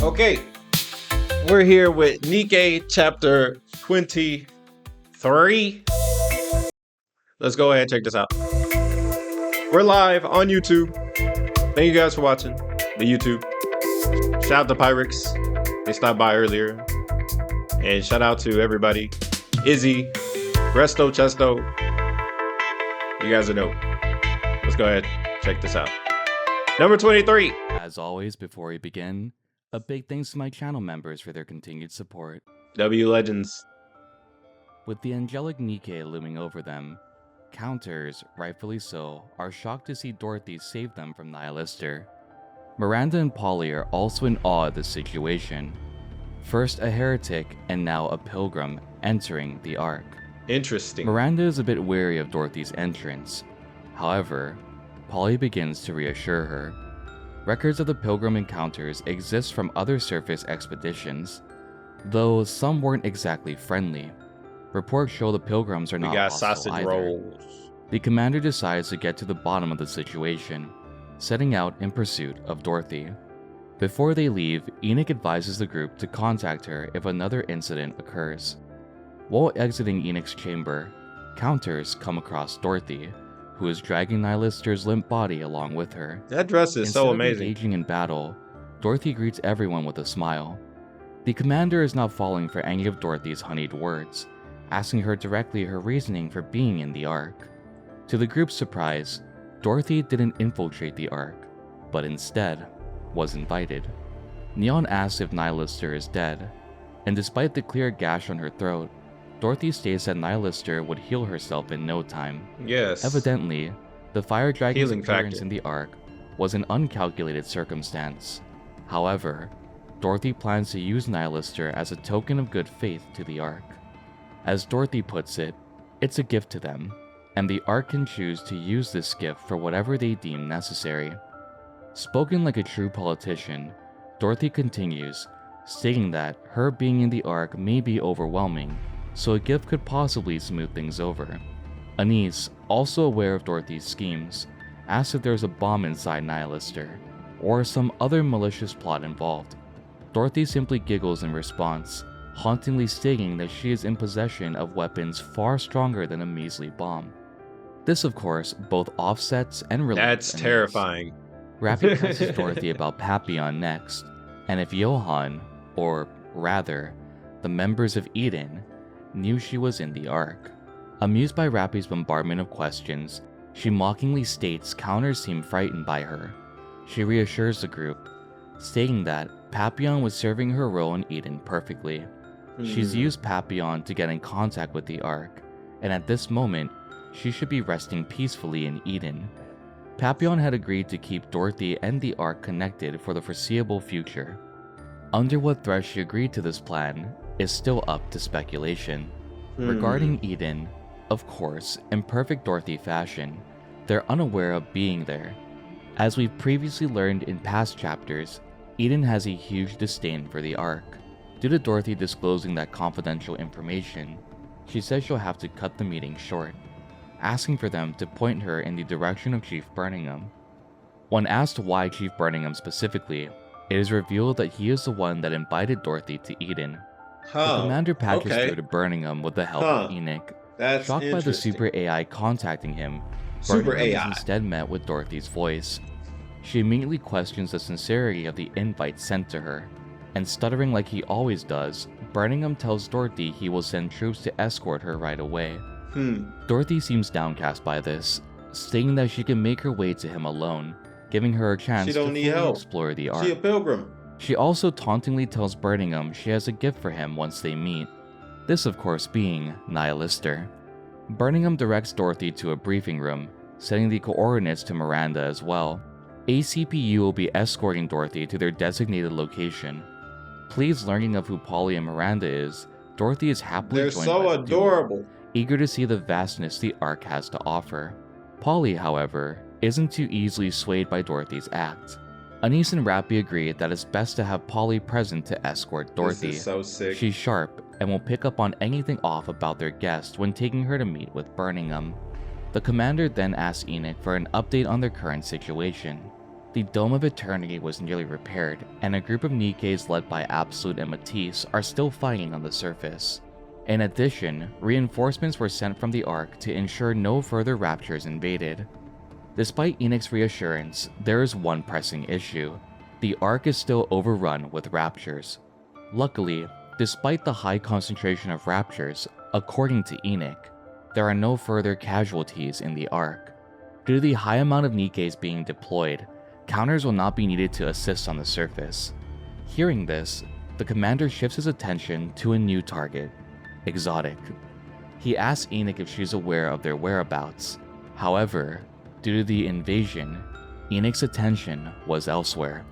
Okay, we're here with NIKKE chapter 23. Let's go ahead and check this out. We're live on YouTube. Thank you guys for watching the YouTube. Shout out to Pyrex. They stopped by earlier. And shout out to everybody. Izzy, Resto, Chesto. You guys are dope. Let's go ahead, check this out. Number 23. As always, before we begin, a big thanks to my channel members for their continued support. W Legends. With the angelic NIKKE looming over them, counters, rightfully so, are shocked to see Dorothy save them from Nihilister. Miranda and Polly are also in awe of the situation. First a heretic and now a pilgrim entering the Ark. Interesting. Miranda is a bit wary of Dorothy's entrance. However, Polly begins to reassure her. Records of the pilgrim encounters exist from other surface expeditions, though some weren't exactly friendly. Reports show the pilgrims are not hostile sausage either. rolls. The commander decides to get to the bottom of the situation, setting out in pursuit of Dorothy. Before they leave, Enoch advises the group to contact her if another incident occurs. While exiting Enoch's chamber, counters come across Dorothy, who is dragging Nihilister's limp body along with her. That dress is so amazing. Instead of engaging in battle, Dorothy greets everyone with a smile. The commander is not falling for any of Dorothy's honeyed words, asking her directly her reasoning for being in the Ark. To the group's surprise, Dorothy didn't infiltrate the Ark, but instead was invited. Neon asks if Nihilister is dead, and despite the clear gash on her throat, Dorothy states that Nihilister would heal herself in no time. Yes. Evidently, the fire dragon's Healing appearance factor. in the Ark was an uncalculated circumstance. However, Dorothy plans to use Nihilister as a token of good faith to the Ark. As Dorothy puts it, it's a gift to them, and the Ark can choose to use this gift for whatever they deem necessary. Spoken like a true politician, Dorothy continues, stating that her being in the Ark may be overwhelming, so a gift could possibly smooth things over. Anise, also aware of Dorothy's schemes, asks if there's a bomb inside Nihilister, or some other malicious plot involved. Dorothy simply giggles in response, hauntingly stating that she is in possession of weapons far stronger than a measly bomb. This, of course, both offsets and relieves That's Anise. terrifying. Rappy presses Dorothy about Papillon next, and if Johann, or rather, the members of Eden, knew she was in the Ark. Amused by Rappy's bombardment of questions, she mockingly states counters seem frightened by her. She reassures the group, stating that Papillon was serving her role in Eden perfectly. She's used Papillon to get in contact with the Ark, and at this moment, she should be resting peacefully in Eden. Papillon had agreed to keep Dorothy and the Ark connected for the foreseeable future. Under what threat she agreed to this plan is still up to speculation. Regarding Eden, of course, in perfect Dorothy fashion, they're unaware of being there. As we've previously learned in past chapters, Eden has a huge disdain for the Ark. Due to Dorothy disclosing that confidential information, she says she'll have to cut the meeting short, asking for them to point her in the direction of Chief Birmingham. When asked why Chief Birmingham specifically, it is revealed that he is the one that invited Dorothy to Eden. The commander patches through to Birmingham with the help of Enoch. That's Shocked by the super AI contacting him, Birmingham is instead met with Dorothy's voice. She immediately questions the sincerity of the invite sent to her, and stuttering like he always does, Birmingham tells Dorothy he will send troops to escort her right away. Dorothy seems downcast by this, stating that she can make her way to him alone, giving her a chance to fully explore the Ark. She a pilgrim. She also tauntingly tells Birmingham she has a gift for him once they meet. This, of course, being Nihilister. Birmingham directs Dorothy to a briefing room, setting the coordinates to Miranda as well. ACPU will be escorting Dorothy to their designated location. Pleased learning of who Polly and Miranda is, Dorothy is happily joined by the duo, eager to see the vastness the Ark has to offer. Polly, however, isn't too easily swayed by Dorothy's act. Anise and Rappy agree that it's best to have Polly present to escort Dorothy. This is so sick. She's sharp and will pick up on anything off about their guest when taking her to meet with Birmingham. The commander then asks Enoch for an update on their current situation. The Dome of Eternity was nearly repaired, and a group of NIKKEs led by Absolute and Matisse are still fighting on the surface. In addition, reinforcements were sent from the Ark to ensure no further raptures invaded. Despite Enoch's reassurance, there is one pressing issue. The Ark is still overrun with raptures. Luckily, despite the high concentration of raptures, according to Enoch, there are no further casualties in the Ark. Due to the high amount of NIKKEs being deployed, counters will not be needed to assist on the surface. Hearing this, the commander shifts his attention to a new target, Exotic. He asks Enoch if she's aware of their whereabouts. However, due to the invasion, Enoch's attention was elsewhere.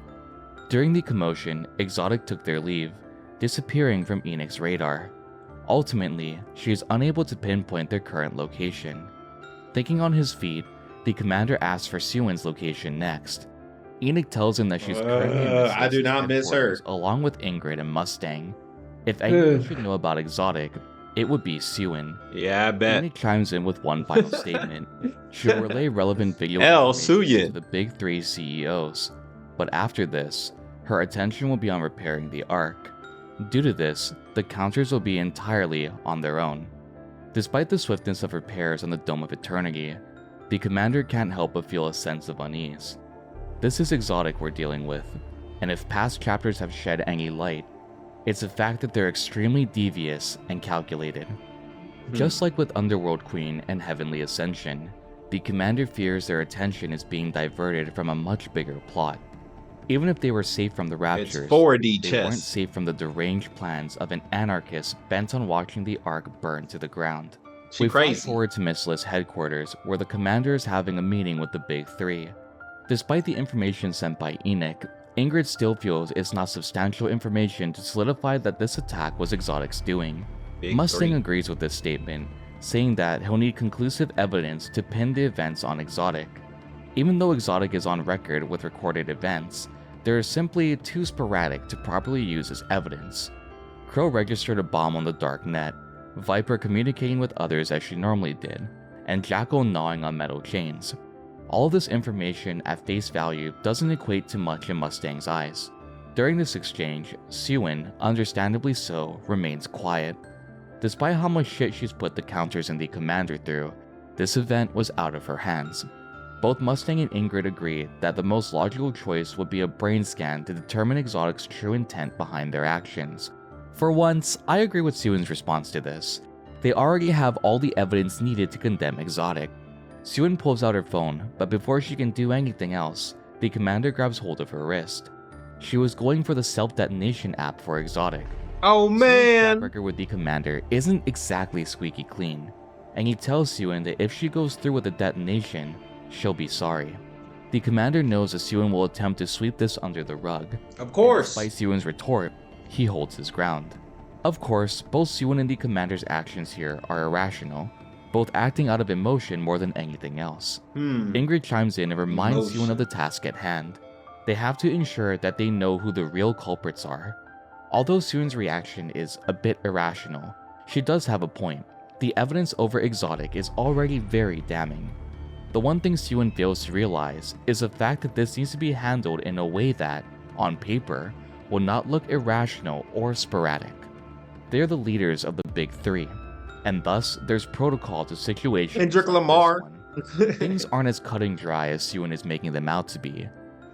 During the commotion, Exotic took their leave, disappearing from Enoch's radar. Ultimately, she is unable to pinpoint their current location. Thinking on his feet, the commander asks for Siwon's location next. Enoch tells him that she's currently in I do not miss her. along with Ingrid and Mustang. If anyone should know about Exotic, it would be Siwon. Yeah, I bet. Enoch chimes in with one final statement. She'll relay relevant video Hell, information to Suyin. the big three CEOs. But after this, her attention will be on repairing the Ark. Due to this, the counters will be entirely on their own. Despite the swiftness of repairs on the Dome of Eternity, the commander can't help but feel a sense of unease. This is Exotic we're dealing with, and if past chapters have shed any light, it's the fact that they're extremely devious and calculated. Just like with Underworld Queen and Heavenly Ascension, the commander fears their attention is being diverted from a much bigger plot. Even if they were safe from the raptures, It's 4D they weren't chess. safe from the deranged plans of an anarchist bent on watching the Ark burn to the ground. She We fast crazy. forward to Missless headquarters, where the commander is having a meeting with the Big Three. Despite the information sent by Enoch, Ingrid still feels it's not substantial information to solidify that this attack was Exotic's doing. Big Mustang three. agrees with this statement, saying that he'll need conclusive evidence to pin the events on Exotic. Even though Exotic is on record with recorded events, they are simply too sporadic to properly use as evidence. Crow registered a bomb on the dark net, Viper communicating with others as she normally did, and Jackal gnawing on metal chains. All of this information at face value doesn't equate to much in Mustang's eyes. During this exchange, Siwon, understandably so, remains quiet. Despite how much shit she's put the counters and the commander through, this event was out of her hands. Both Mustang and Ingrid agree that the most logical choice would be a brain scan to determine Exotic's true intent behind their actions. For once, I agree with Siwon's response to this. They already have all the evidence needed to condemn Exotic. Siwon pulls out her phone, but before she can do anything else, the commander grabs hold of her wrist. She was going for the self-detonation app for Exotic. Oh Siwon's man. track record with the commander isn't exactly squeaky clean, and he tells Siwon that if she goes through with the detonation, she'll be sorry. The commander knows that Siwon will attempt to sweep this under the rug. Of course. Despite Siwon's retort, he holds his ground. Of course, both Siwon and the commander's actions here are irrational, both acting out of emotion more than anything else. Ingrid chimes in and reminds Siwon of the task at hand. They have to ensure that they know who the real culprits are. Although Siwon's reaction is a bit irrational, she does have a point. The evidence over Exotic is already very damning. The one thing Siwon fails to realize is the fact that this needs to be handled in a way that, on paper, will not look irrational or sporadic. They are the leaders of the Big Three, and thus there's protocol to situations Kendrick like Lamar. this one. Things aren't as cut and dry as Siwon is making them out to be,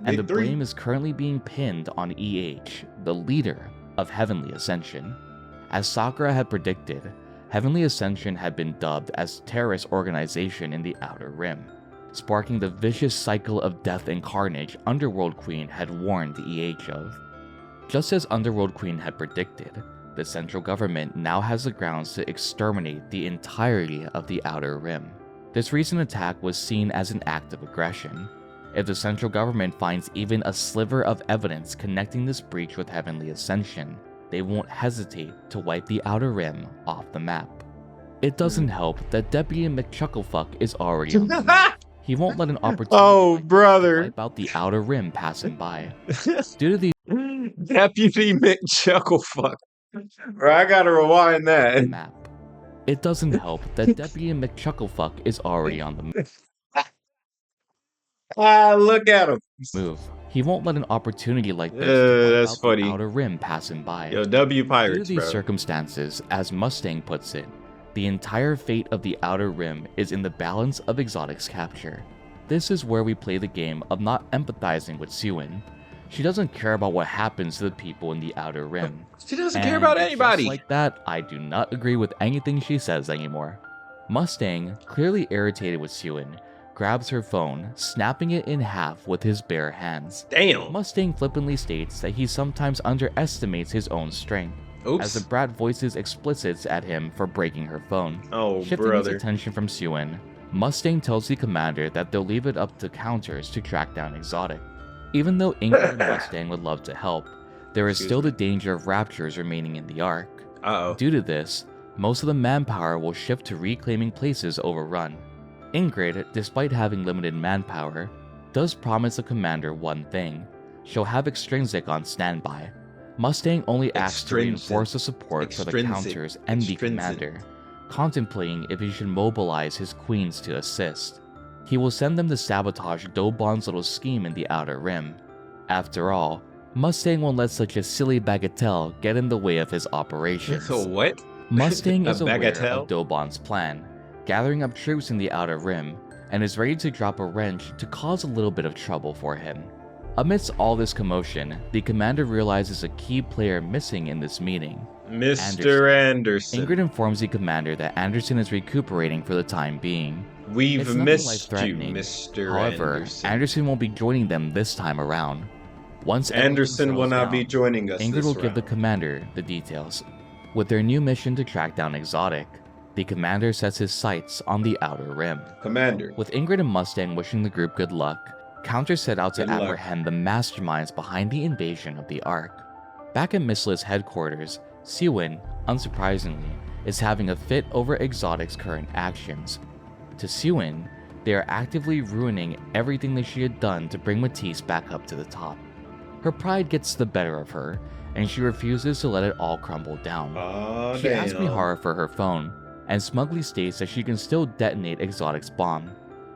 and Big the three. blame is currently being pinned on EH, the leader of Heavenly Ascension. As Sakura had predicted, Heavenly Ascension had been dubbed as terrorist organization in the Outer Rim, sparking the vicious cycle of death and carnage Underworld Queen had warned EH of. Just as Underworld Queen had predicted, the central government now has the grounds to exterminate the entirety of the Outer Rim. This recent attack was seen as an act of aggression. If the central government finds even a sliver of evidence connecting this breach with Heavenly Ascension, they won't hesitate to wipe the Outer Rim off the map. It doesn't help that Deputy McChucklefuck is already on the map. He won't let an opportunity Oh, like this to brother. wipe out the Outer Rim pass him by. Due to the Deputy McChucklefuck. Bro, I gotta rewind that. map, it doesn't help that Deputy McChucklefuck is already on the map. Ah, look at him. move. He won't let an opportunity like this to wipe That's out funny. the outer rim pass him by. Yo, W Due to Pirates, these bro. circumstances, as Mustang puts it, the entire fate of the outer rim is in the balance of Exotic's capture. This is where we play the game of not empathizing with Siwin. She doesn't care about what happens to the people in the outer rim. She doesn't care about And anybody. just like that, I do not agree with anything she says anymore. Mustang, clearly irritated with Siwin, grabs her phone, snapping it in half with his bare hands. Damn. Mustang flippantly states that he sometimes underestimates his own strength, as the Oops. brat voices explicits at him for breaking her phone. Oh, Shifting his brother. attention from Siwin, Mustang tells the commander that they'll leave it up to counters to track down Exotic. Even though Ingrid and Mustang would love to help, there is Excuse still me. the danger of raptures remaining in the Ark. Uh-oh. Due to this, most of the manpower will shift to reclaiming places overrun. Ingrid, despite having limited manpower, does promise the commander one thing: she'll have Extrinsic on standby. Mustang only asks to Extrinsic. reinforce the support for the Extrinsic. counters and the Extrinsic. commander, contemplating if he should mobilize his queens to assist. He will send them to sabotage Dobon's little scheme in the Outer Rim. After all, Mustang won't let such a silly bagatelle get in the way of his operations. So what? Mustang A is aware bagatelle? of Dobon's plan, gathering up troops in the Outer Rim, and is ready to drop a wrench to cause a little bit of trouble for him. Amidst all this commotion, the commander realizes a key player missing in this meeting. Mr. Anderson. Ingrid informs the commander that Anderson is recuperating for the time being. We've It's nothing missed you, life-threatening. Mr. However, Anderson. Anderson won't be joining them this time around. Once Anderson everything will not settles be down, joining us Ingrid this will give the round. commander the details. With their new mission to track down Exotic, the commander sets his sights on the Outer Rim. Commander. With Ingrid and Mustang wishing the group good luck, Counter set out to Good luck. apprehend the masterminds behind the invasion of the Ark. Back at Missla's headquarters, Siwin, unsurprisingly, is having a fit over Exotic's current actions. To Siwin, they are actively ruining everything that she had done to bring Matisse back up to the top. Her pride gets the better of her, and she refuses to let it all crumble down. Oh, She asks damn. Mihara for her phone, and smugly states that she can still detonate Exotic's bomb.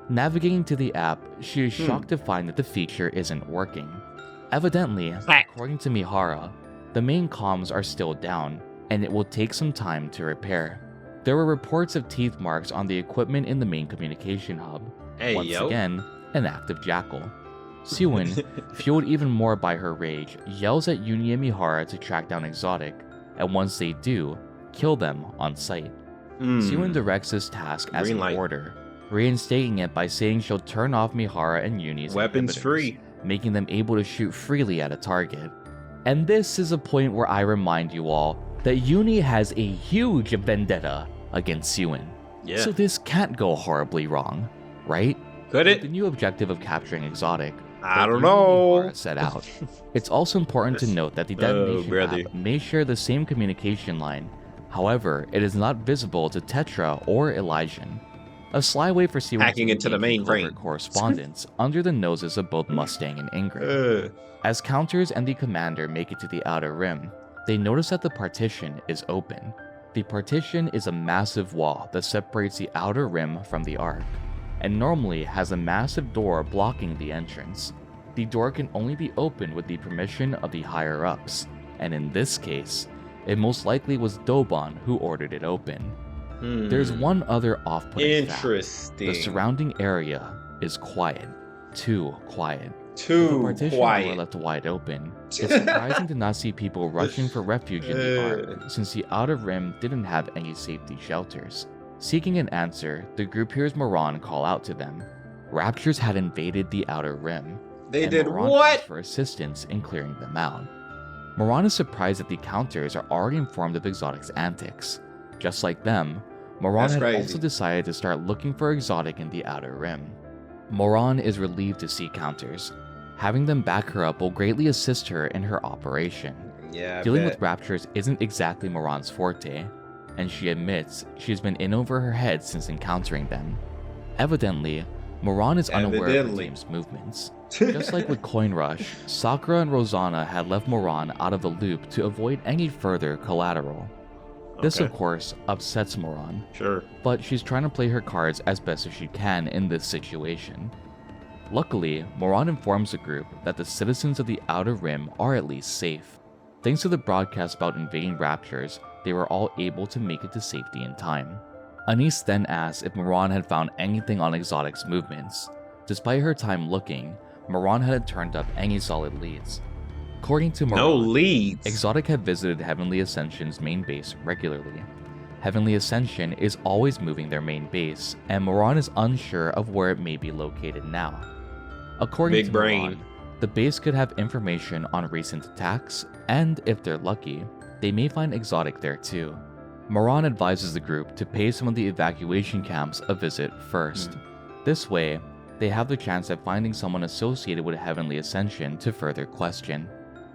Navigating to the app, she is shocked to find that the feature isn't working. Evidently, according to Mihara, the main comms are still down, and it will take some time to repair. There were reports of teeth marks on the equipment in the main communication hub. Hey, Once yo. again, an active jackal. Siwin, fueled even more by her rage, yells at Uni and Mihara to track down Exotic, and once they do, kill them on sight. Siwin directs this task as Green an light. order, reinstating it by saying she'll turn off Mihara and Uni's Weapons inhibitors, free. making them able to shoot freely at a target. And this is a point where I remind you all that Uni has a huge vendetta against Siwin. Yeah. So this can't go horribly wrong, right? Could With the it? new objective of capturing Exotic, I both don't Uni and know. Mihara set out. It's also important to note that the detonation brother. app may share the same communication line. However, it is not visible to Tetra or Elysian. A sly way for Siwin Hacking to into the engage in covert mainframe. correspondence under the noses of both Mustang and Ingrid. As Counters and the commander make it to the Outer Rim, they notice that the partition is open. The partition is a massive wall that separates the Outer Rim from the Ark, and normally has a massive door blocking the entrance. The door can only be opened with the permission of the higher-ups, and in this case, it most likely was Dobon who ordered it open. There's one other off-putting fact. Interesting. The surrounding area is quiet. Too quiet. With the Too partition door quiet. left wide open, it's surprising to not see people rushing for refuge in the Ark, since the Outer Rim didn't have any safety shelters. Seeking an answer, the group hears Moran call out to them. Raptures had invaded the Outer Rim. They and did Moran what? asked for assistance in clearing them out. Moran is surprised that the Counters are already informed of Exotic's antics. Just like them, Moran That's had crazy. also decided to start looking for Exotic in the Outer Rim. Moran is relieved to see Counters. Having them back her up will greatly assist her in her operation. Yeah, I Dealing bet. with Raptures isn't exactly Moran's forte, and she admits she's been in over her head since encountering them. Evidently, Moran is unaware of the Evidently. team's movements. Just like with Coin Rush, Sakura and Rosanna had left Moran out of the loop to avoid any further collateral. This, Okay. of course, upsets Moran, Sure. but she's trying to play her cards as best as she can in this situation. Luckily, Moran informs the group that the citizens of the Outer Rim are at least safe. Thanks to the broadcast about invading raptors, they were all able to make it to safety in time. Anise then asks if Moran had found anything on Exotic's movements. Despite her time looking, Moran hadn't turned up any solid leads. According to Moran, No leads. Exotic had visited Heavenly Ascension's main base regularly. Heavenly Ascension is always moving their main base, and Moran is unsure of where it may be located now. According Big to brain. Moran, the base could have information on recent attacks, and if they're lucky, they may find Exotic there too. Moran advises the group to pay some of the evacuation camps a visit first. This way, they have the chance at finding someone associated with Heavenly Ascension to further question.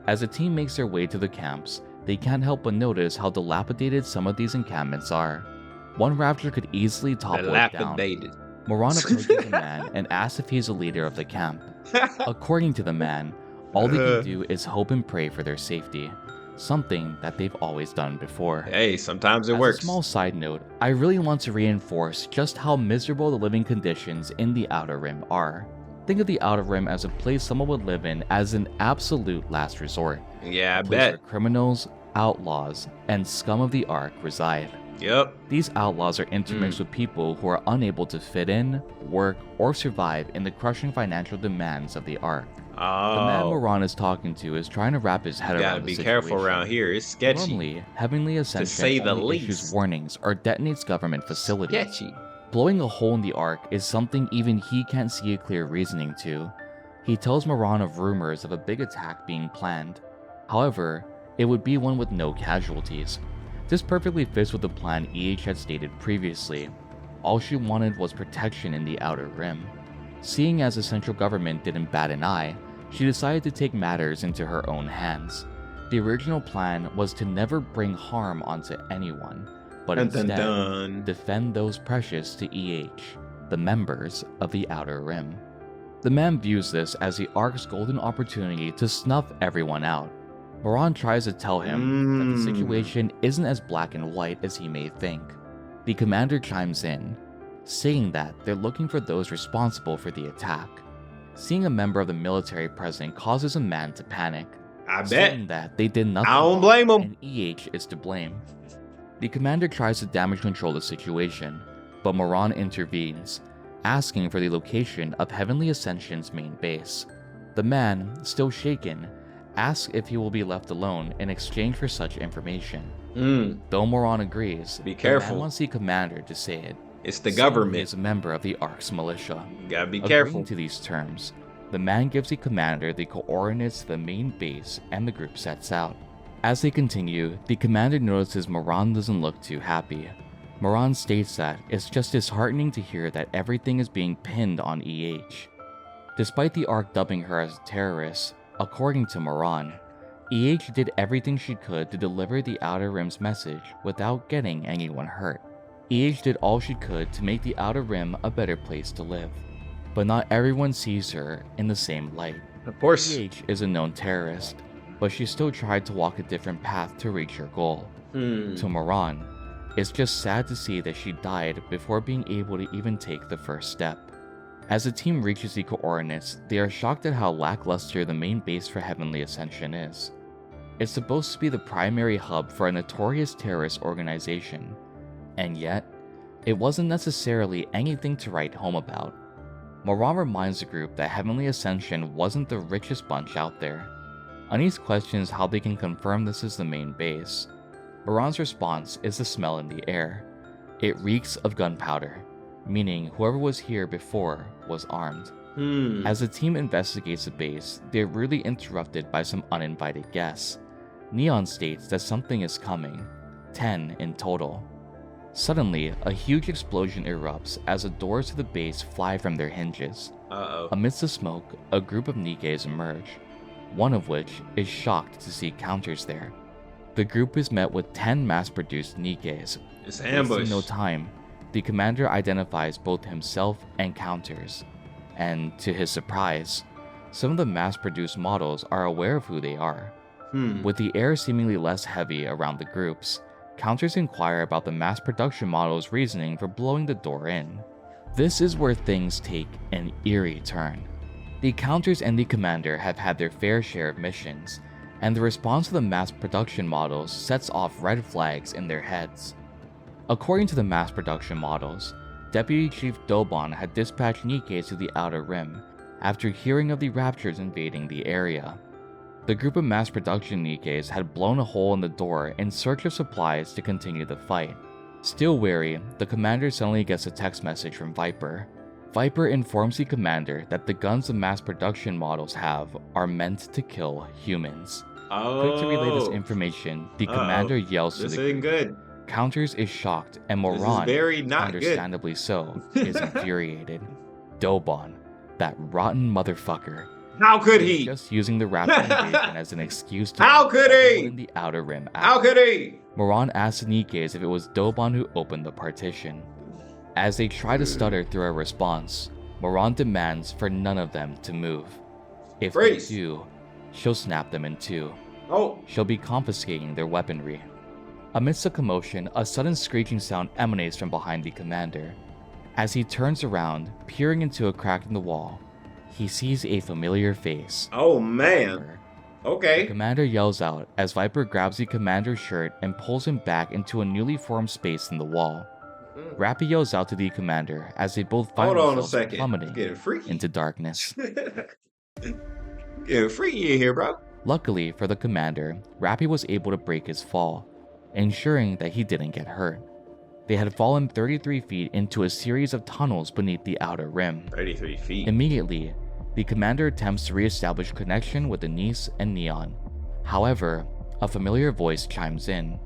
As the team makes their way to the camps, they can't help but notice how dilapidated some of these encampments are. One raptor could easily topple it down. Dilapidated. Moran approaches the man and asks if he's the leader of the camp. According to the man, all they can do is hope and pray for their safety, something that they've always done before. Hey, sometimes it As works. a small side note, I really want to reinforce just how miserable the living conditions in the Outer Rim are. Think of the Outer Rim as a place someone would live in as an absolute last resort. Yeah, I A place bet. where criminals, outlaws, and scum of the Ark reside. Yep. These outlaws are intermixed with people who are unable to fit in, work, or survive in the crushing financial demands of the Ark. The man Oh, Moran is talking to is trying to wrap his head gotta around be the careful situation. around here. It's sketchy. Normally, Heavenly Ascension say the only issues least. warnings or detonates government facilities. Sketchy. Blowing a hole in the Ark is something even he can't see a clear reasoning to. He tells Moran of rumors of a big attack being planned. However, it would be one with no casualties. This perfectly fits with the plan EH had stated previously. All she wanted was protection in the Outer Rim. Seeing as the central government didn't bat an eye, she decided to take matters into her own hands. The original plan was to never bring harm onto anyone, but Dun, dun, instead dun. defend those precious to EH, the members of the Outer Rim. The man views this as the Ark's golden opportunity to snuff everyone out. Moran tries to tell him that the situation isn't as black and white as he may think. The commander chimes in, saying that they're looking for those responsible for the attack. Seeing a member of the military present causes a man to panic, I bet. saying that they did nothing I don't wrong blame 'em. and EH is to blame. The commander tries to damage control the situation, but Moran intervenes, asking for the location of Heavenly Ascension's main base. The man, still shaken, asks if he will be left alone in exchange for such information. Though Moran agrees, Be the careful. man wants the commander to say it. It's the saying government. He is a member of the Ark's militia. Gotta be Agreeing careful. to these terms, the man gives the commander the coordinates to the main base and the group sets out. As they continue, the commander notices Moran doesn't look too happy. Moran states that it's just disheartening to hear that everything is being pinned on EH. Despite the Ark dubbing her as a terrorist, according to Moran, EH did everything she could to deliver the Outer Rim's message without getting anyone hurt. EH did all she could to make the Outer Rim a better place to live, but not everyone sees her in the same light. Of course. EH is a known terrorist, but she still tried to walk a different path to reach her goal. To Moran, it's just sad to see that she died before being able to even take the first step. As the team reaches the coordinates, they are shocked at how lackluster the main base for Heavenly Ascension is. It's supposed to be the primary hub for a notorious terrorist organization, and yet, it wasn't necessarily anything to write home about. Moran reminds the group that Heavenly Ascension wasn't the richest bunch out there. Anise questions how they can confirm this is the main base. Moran's response is the smell in the air. It reeks of gunpowder, meaning whoever was here before was armed. As the team investigates the base, they're really interrupted by some uninvited guests. Neon states that something is coming, 10 in total. Suddenly, a huge explosion erupts as the doors to the base fly from their hinges. Uh-oh. Amidst the smoke, a group of NIKKEs emerge, one of which is shocked to see counters there. The group is met with 10 mass-produced NIKKEs. It's Wasting ambush. no time, the commander identifies both himself and counters, and to his surprise, some of the mass-produced models are aware of who they are. With the air seemingly less heavy around the groups, counters inquire about the mass production model's reasoning for blowing the door in. This is where things take an eerie turn. The Counters and the Commander have had their fair share of missions, and the response to the mass production models sets off red flags in their heads. According to the mass production models, Deputy Chief Dobon had dispatched NIKKE to the Outer Rim after hearing of the Raptures invading the area. The group of mass production NIKKEs had blown a hole in the door in search of supplies to continue the fight. Still wary, the commander suddenly gets a text message from Viper. Viper informs the commander that the guns the mass production models have are meant to kill humans. Quick to relay this information, the commander yells to the group. Good. Counters is shocked, and Moran, understandably so, is infuriated. Dobon, that rotten motherfucker. How could he? Just using the Raptor invasion as an excuse to How could he? In the Outer Rim out. How could he? Moran asks the NIKKEs if it was Dobon who opened the partition. As they try to stutter through a response, Moran demands for none of them to move. If they do, she'll snap them in two. She'll be confiscating their weaponry. Amidst the commotion, a sudden screeching sound emanates from behind the commander. As he turns around, peering into a crack in the wall, he sees a familiar face. Oh man. Viper. Okay. The commander yells out as Viper grabs the commander's shirt and pulls him back into a newly formed space in the wall. Rappy yells out to the commander as they both find themselves plummeting into darkness. Getting freaky in here, bro. Luckily for the commander, Rappy was able to break his fall, ensuring that he didn't get hurt. They had fallen 33 feet into a series of tunnels beneath the Outer Rim. 33 feet. Immediately, the commander attempts to re-establish connection with Denise and Neon. However, a familiar voice chimes in.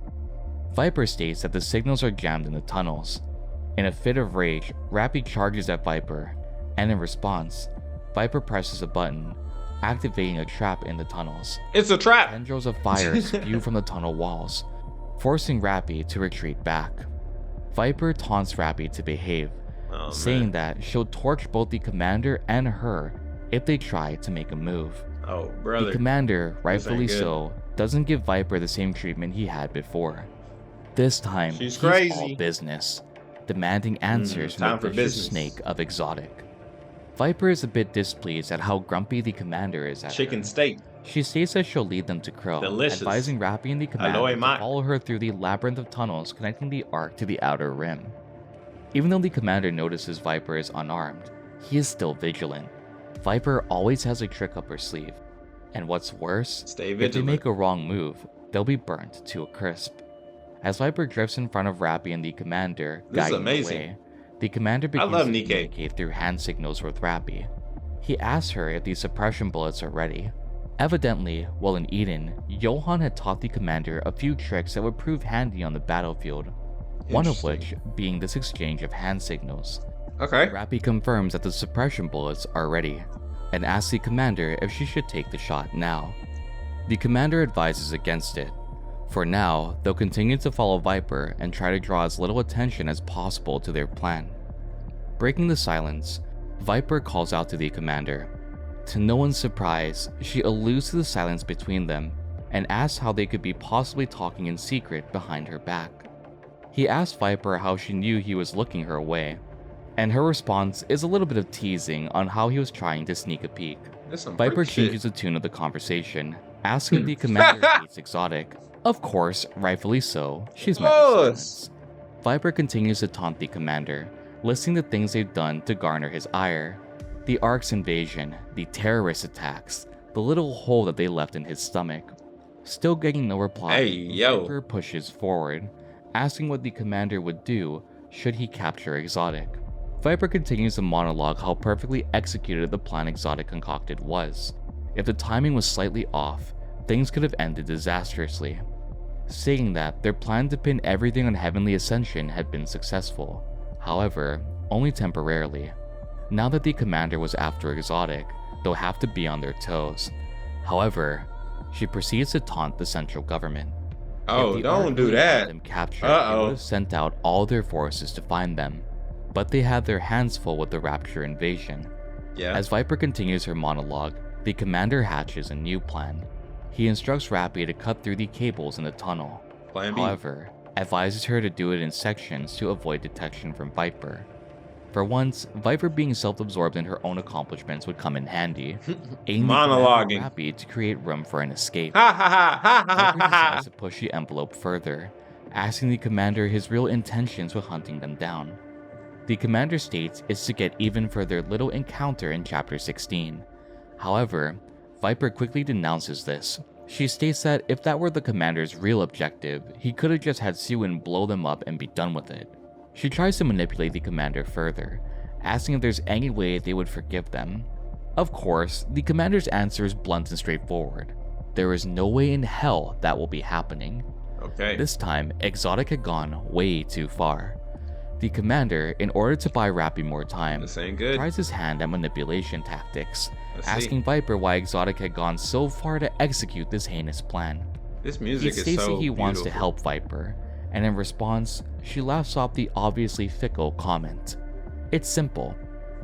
Viper states that the signals are jammed in the tunnels. In a fit of rage, Rappy charges at Viper, and in response, Viper presses a button, activating a trap in the tunnels. It's a trap! Tendrils of fire spew from the tunnel walls, forcing Rappy to retreat back. Viper taunts Rappy to behave, saying that she'll torch both the commander and her if they try to make a move. Oh, brother. The commander, rightfully so, doesn't give Viper the same treatment he had before. This time, he's all business, demanding answers from the vicious snake of Exotic. Viper is a bit displeased at how grumpy the commander is at Chicken steak. She states that she'll lead them to Crow, advising Rappy and the commander to follow her through the labyrinth of tunnels connecting the Ark to the Outer Rim. Even though the commander notices Viper is unarmed, he is still vigilant. Viper always has a trick up her sleeve, and what's worse, if they make a wrong move, they'll be burnt to a crisp. As Viper drifts in front of Rappy and the commander, guiding the way, the commander begins to communicate through hand signals with Rappy. He asks her if the suppression bullets are ready. Evidently, while in Eden, Johan had taught the commander a few tricks that would prove handy on the battlefield, one of which being this exchange of hand signals. Rappy confirms that the suppression bullets are ready, and asks the commander if she should take the shot now. The commander advises against it. For now, they'll continue to follow Viper and try to draw as little attention as possible to their plan. Breaking the silence, Viper calls out to the commander. To no one's surprise, she alludes to the silence between them and asks how they could be possibly talking in secret behind her back. He asks Viper how she knew he was looking her way, and her response is a little bit of teasing on how he was trying to sneak a peek. Viper changes the tune of the conversation, asking the commander hates Exotic. Of course, rightfully so, she's met with silence. Viper continues to taunt the commander, listing the things they've done to garner his ire. The Ark's invasion, the terrorist attacks, the little hole that they left in his stomach. Still getting no reply, Viper pushes forward, asking what the commander would do should he capture Exotic. Viper continues to monologue how perfectly executed the plan Exotic concocted was. If the timing was slightly off, things could have ended disastrously, saying that their plan to pin everything on Heavenly Ascension had been successful, however, only temporarily. Now that the commander was after Exotic, they'll have to be on their toes. However, she proceeds to taunt the central government. Oh, don't do that. Them captured, they would have sent out all their forces to find them, but they had their hands full with the Rapture invasion. As Viper continues her monologue, the commander hatches a new plan. He instructs Rappy to cut through the cables in the tunnel. However, advises her to do it in sections to avoid detection from Viper. For once, Viper being self-absorbed in her own accomplishments would come in handy, aiding the commander Monologuing. Rappy to create room for an escape. Ha ha ha ha ha Viper ha ha. decides to push the envelope further, asking the commander his real intentions with hunting them down. The commander states it's to get even for their little encounter in chapter 16. However, Viper quickly denounces this. She states that if that were the commander's real objective, he could have just had Siwon blow them up and be done with it. She tries to manipulate the commander further, asking if there's any way they would forgive them. Of course, the commander's answer is blunt and straightforward. There is no way in hell that will be happening. Okay. This time, Exotic had gone way too far. The commander, in order to buy Rappy more time, This ain't good. tries his hand at manipulation tactics, Let's asking see. Viper why Exotic had gone so far to execute this heinous plan. This He music is states so that he wants to beautiful. help Viper, and in response, she laughs off the obviously fickle comment. It's simple.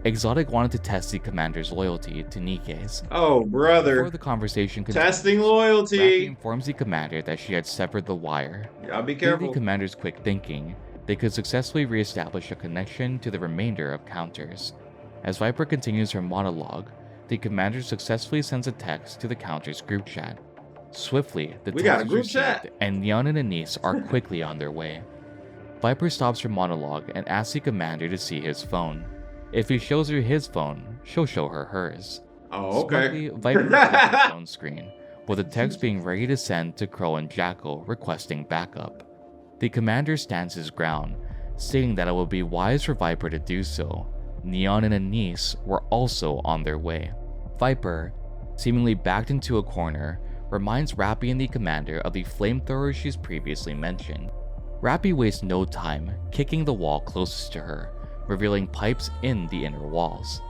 Exotic wanted to test the commander's loyalty to NIKKE's. Oh, brother. Before the conversation continues, Testing Rappy loyalty. informs the commander that she had severed the wire. Y'all be Through the careful. commander's quick thinking, they could successfully re-establish a connection to the remainder of counters. As Viper continues her monologue, the commander successfully sends a text to the counter's group chat. Swiftly, the We text got a is group received, chat. and Neon and Anise are quickly on their way. Viper stops her monologue and asks the commander to see his phone. If he shows her his phone, she'll show her hers. Oh, okay. Smugly, Viper reveals her phone screen, with a text being ready to send to Crow and Jackal requesting backup. The commander stands his ground, stating that it would be wise for Viper to do so. Neon and Anise were also on their way. Viper, seemingly backed into a corner, reminds Rappy and the commander of the flamethrower she's previously mentioned. Rappy wastes no time, kicking the wall closest to her, revealing pipes in the inner walls.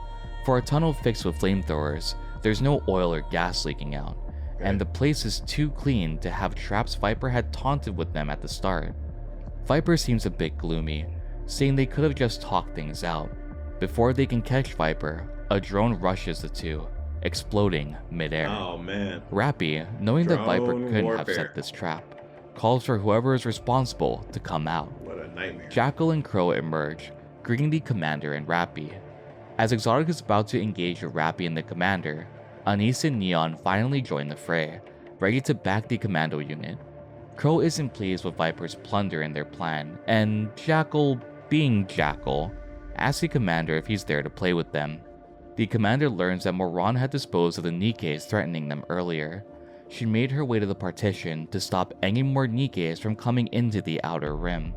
For a tunnel fixed with flamethrowers, there's no oil or gas leaking out, and the place is too clean to have traps Viper had taunted with them at the start. Viper seems a bit gloomy, saying they could have just talked things out. Before they can catch Viper, a drone rushes the two, exploding midair. Oh, man. Rappy, knowing that Viper Drone couldn't have warfare. set this trap, calls for whoever is responsible to come out. What a nightmare. Jackal and Crow emerge, greeting the commander and Rappy. As Exotic is about to engage with Rappy and the commander, Anise and Neon finally join the fray, ready to back the commando unit. Crow isn't pleased with Viper's plunder in their plan, and Jackal, being Jackal, asks the commander if he's there to play with them. The commander learns that Moran had disposed of the NIKKEs threatening them earlier. She made her way to the partition to stop any more NIKKEs from coming into the outer rim.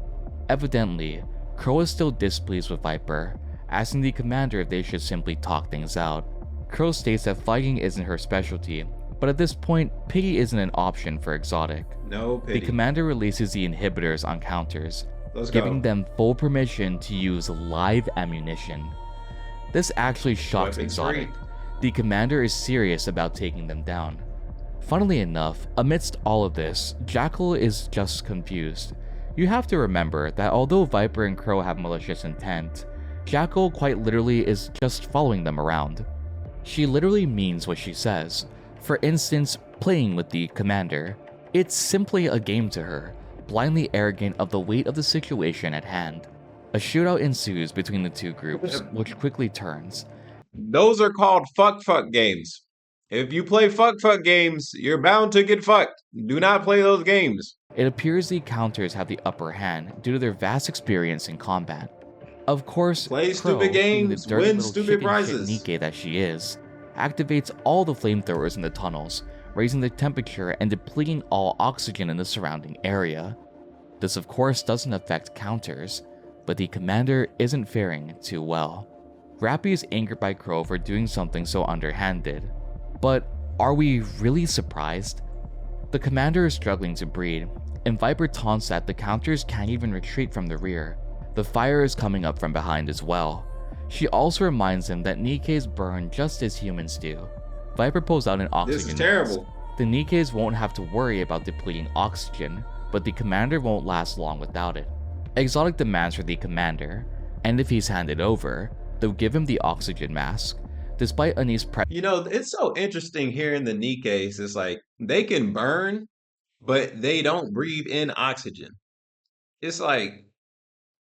Evidently, Crow is still displeased with Viper, asking the commander if they should simply talk things out. Crow states that fighting isn't her specialty, but at this point, pity isn't an option for Exotic. No The pity. commander releases the inhibitors on counters, Let's go. giving them full permission to use live ammunition. This actually shocks Weapons Exotic. free. The commander is serious about taking them down. Funnily enough, amidst all of this, Jackal is just confused. You have to remember that although Viper and Crow have malicious intent, Jackal quite literally is just following them around. She literally means what she says. For instance, playing with the commander. It's simply a game to her, blindly arrogant of the weight of the situation at hand. A shootout ensues between the two groups, which quickly turns. Those are called fuck games. If you play fuck games, you're bound to get fucked. Do not play those games. It appears the counters have the upper hand due to their vast experience in combat. Of course, Play Crow, stupid being the games, dirty win little stupid chicken shit prizes. NIKKE that she is, activates all the flamethrowers in the tunnels, raising the temperature and depleting all oxygen in the surrounding area. This of course doesn't affect counters, but the commander isn't faring too well. Rappy is angered by Crow for doing something so underhanded. But are we really surprised? The commander is struggling to breathe, and Viper taunts that the counters can't even retreat from the rear. The fire is coming up from behind as well. She also reminds him that NIKKEs burn just as humans do. Viper pulls out an oxygen This is mask. terrible. The NIKKEs won't have to worry about depleting oxygen, but the commander won't last long without it. Exotic demands for the commander, and if he's handed over, they'll give him the oxygen mask. Despite Anise You know, it's so interesting hearing the NIKKEs. It's like they can burn, but they don't breathe in oxygen. It's like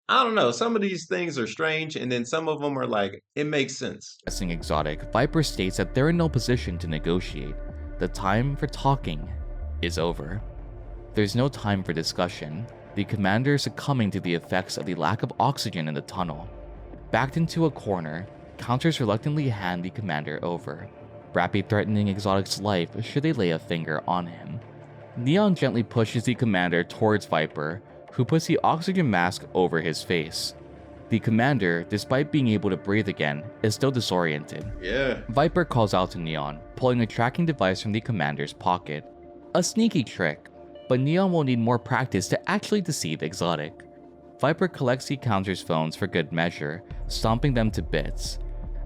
I don't know. Some of these things are strange, and then some of them are like, it makes sense. Pressing exotic, Viper states that they're in no position to negotiate. The time for talking is over. There's no time for discussion. The commander is succumbing to the effects of the lack of oxygen in the tunnel. Backed into a corner, counters reluctantly hand the commander over, Rappy threatening Exotic's life should they lay a finger on him. Neon gently pushes the commander towards Viper, who puts the oxygen mask over his face. The commander, despite being able to breathe again, is still disoriented. Yeah. Viper calls out to Neon, pulling a tracking device from the commander's pocket. A sneaky trick, but Neon will need more practice to actually deceive Exotic. Viper collects the counter's phones for good measure, stomping them to bits.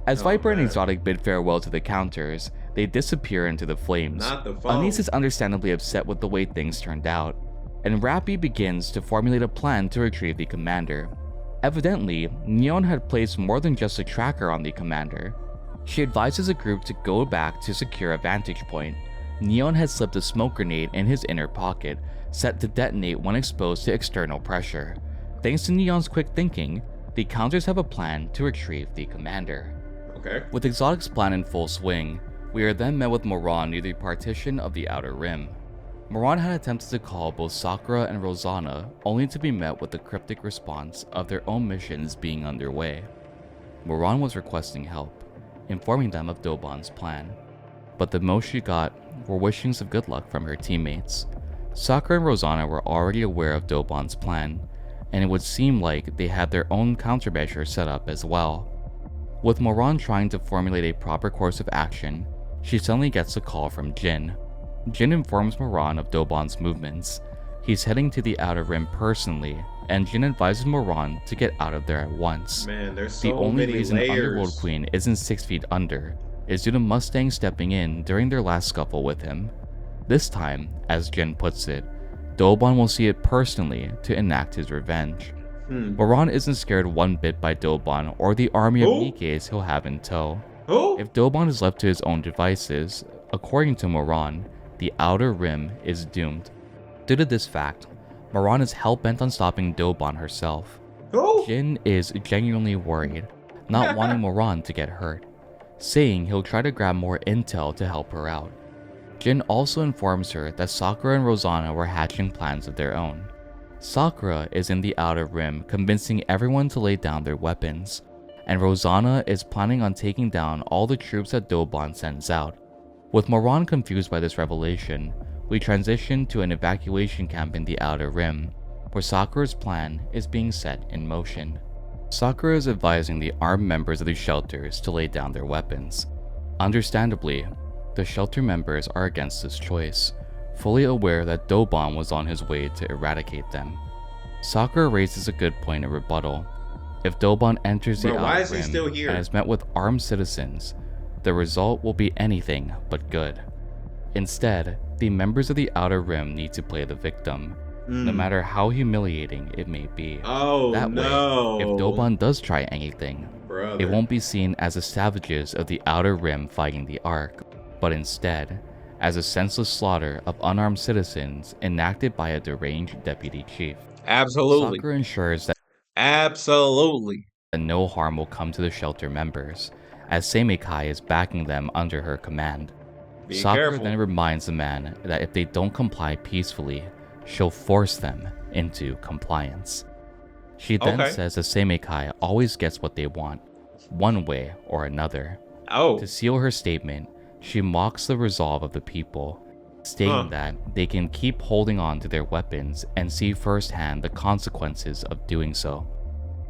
As Viper and Exotic bid farewell to the counters, they disappear into the flames. Not the phone. Anise is understandably upset with the way things turned out, and Rappy begins to formulate a plan to retrieve the commander. Evidently, Neon had placed more than just a tracker on the commander. She advises the group to go back to secure a vantage point. Neon had slipped a smoke grenade in his inner pocket, set to detonate when exposed to external pressure. Thanks to Neon's quick thinking, the counters have a plan to retrieve the commander. Okay. With Exotic's plan in full swing, we are then met with Moran near the partition of the Outer Rim. Moran had attempted to call both Sakura and Rosanna, only to be met with the cryptic response of their own missions being underway. Moran was requesting help, informing them of Doban's plan, but the most she got were wishings of good luck from her teammates. Sakura and Rosanna were already aware of Doban's plan, and it would seem like they had their own countermeasure set up as well. With Moran trying to formulate a proper course of action, she suddenly gets a call from Jin. Jin informs Moran of Doban's movements. He's heading to the Outer Rim personally, and Jin advises Moran to get out of there at once. Man, there's so The only many reason layers. Underworld Queen isn't 6 feet under is due to Mustang stepping in during their last scuffle with him. This time, as Jin puts it, Doban will see it personally to enact his revenge. Moran isn't scared one bit by Doban or the army of Nikkes he'll have in tow. If Doban is left to his own devices, according to Moran, the Outer Rim is doomed. Due to this fact, Moran is hell-bent on stopping Doban herself. Jin is genuinely worried, not wanting Moran to get hurt, saying he'll try to grab more intel to help her out. Jin also informs her that Sakura and Rosanna were hatching plans of their own. Sakura is in the Outer Rim convincing everyone to lay down their weapons, and Rosanna is planning on taking down all the troops that Doban sends out. With Moran confused by this revelation, we transition to an evacuation camp in the Outer Rim, where Sakura's plan is being set in motion. Sakura is advising the armed members of the shelters to lay down their weapons. Understandably, the shelter members are against this choice, fully aware that Doban was on his way to eradicate them. Sakura raises a good point in rebuttal. If Doban enters the Outer Rim and is met with armed citizens, the result will be anything but good. Instead, the members of the Outer Rim need to play the victim, no matter how humiliating it may be. That way, if Doban does try anything, it won't be seen as the savages of the Outer Rim fighting the Ark, but instead, as a senseless slaughter of unarmed citizens enacted by a deranged deputy chief. Sakura ensures that no harm will come to the shelter members, as Seimekai is backing them under her command. Sakura then reminds the man that if they don't comply peacefully, she'll force them into compliance. She then says that Seimekai always gets what they want, one way or another. To seal her statement, she mocks the resolve of the people, stating that they can keep holding on to their weapons and see firsthand the consequences of doing so.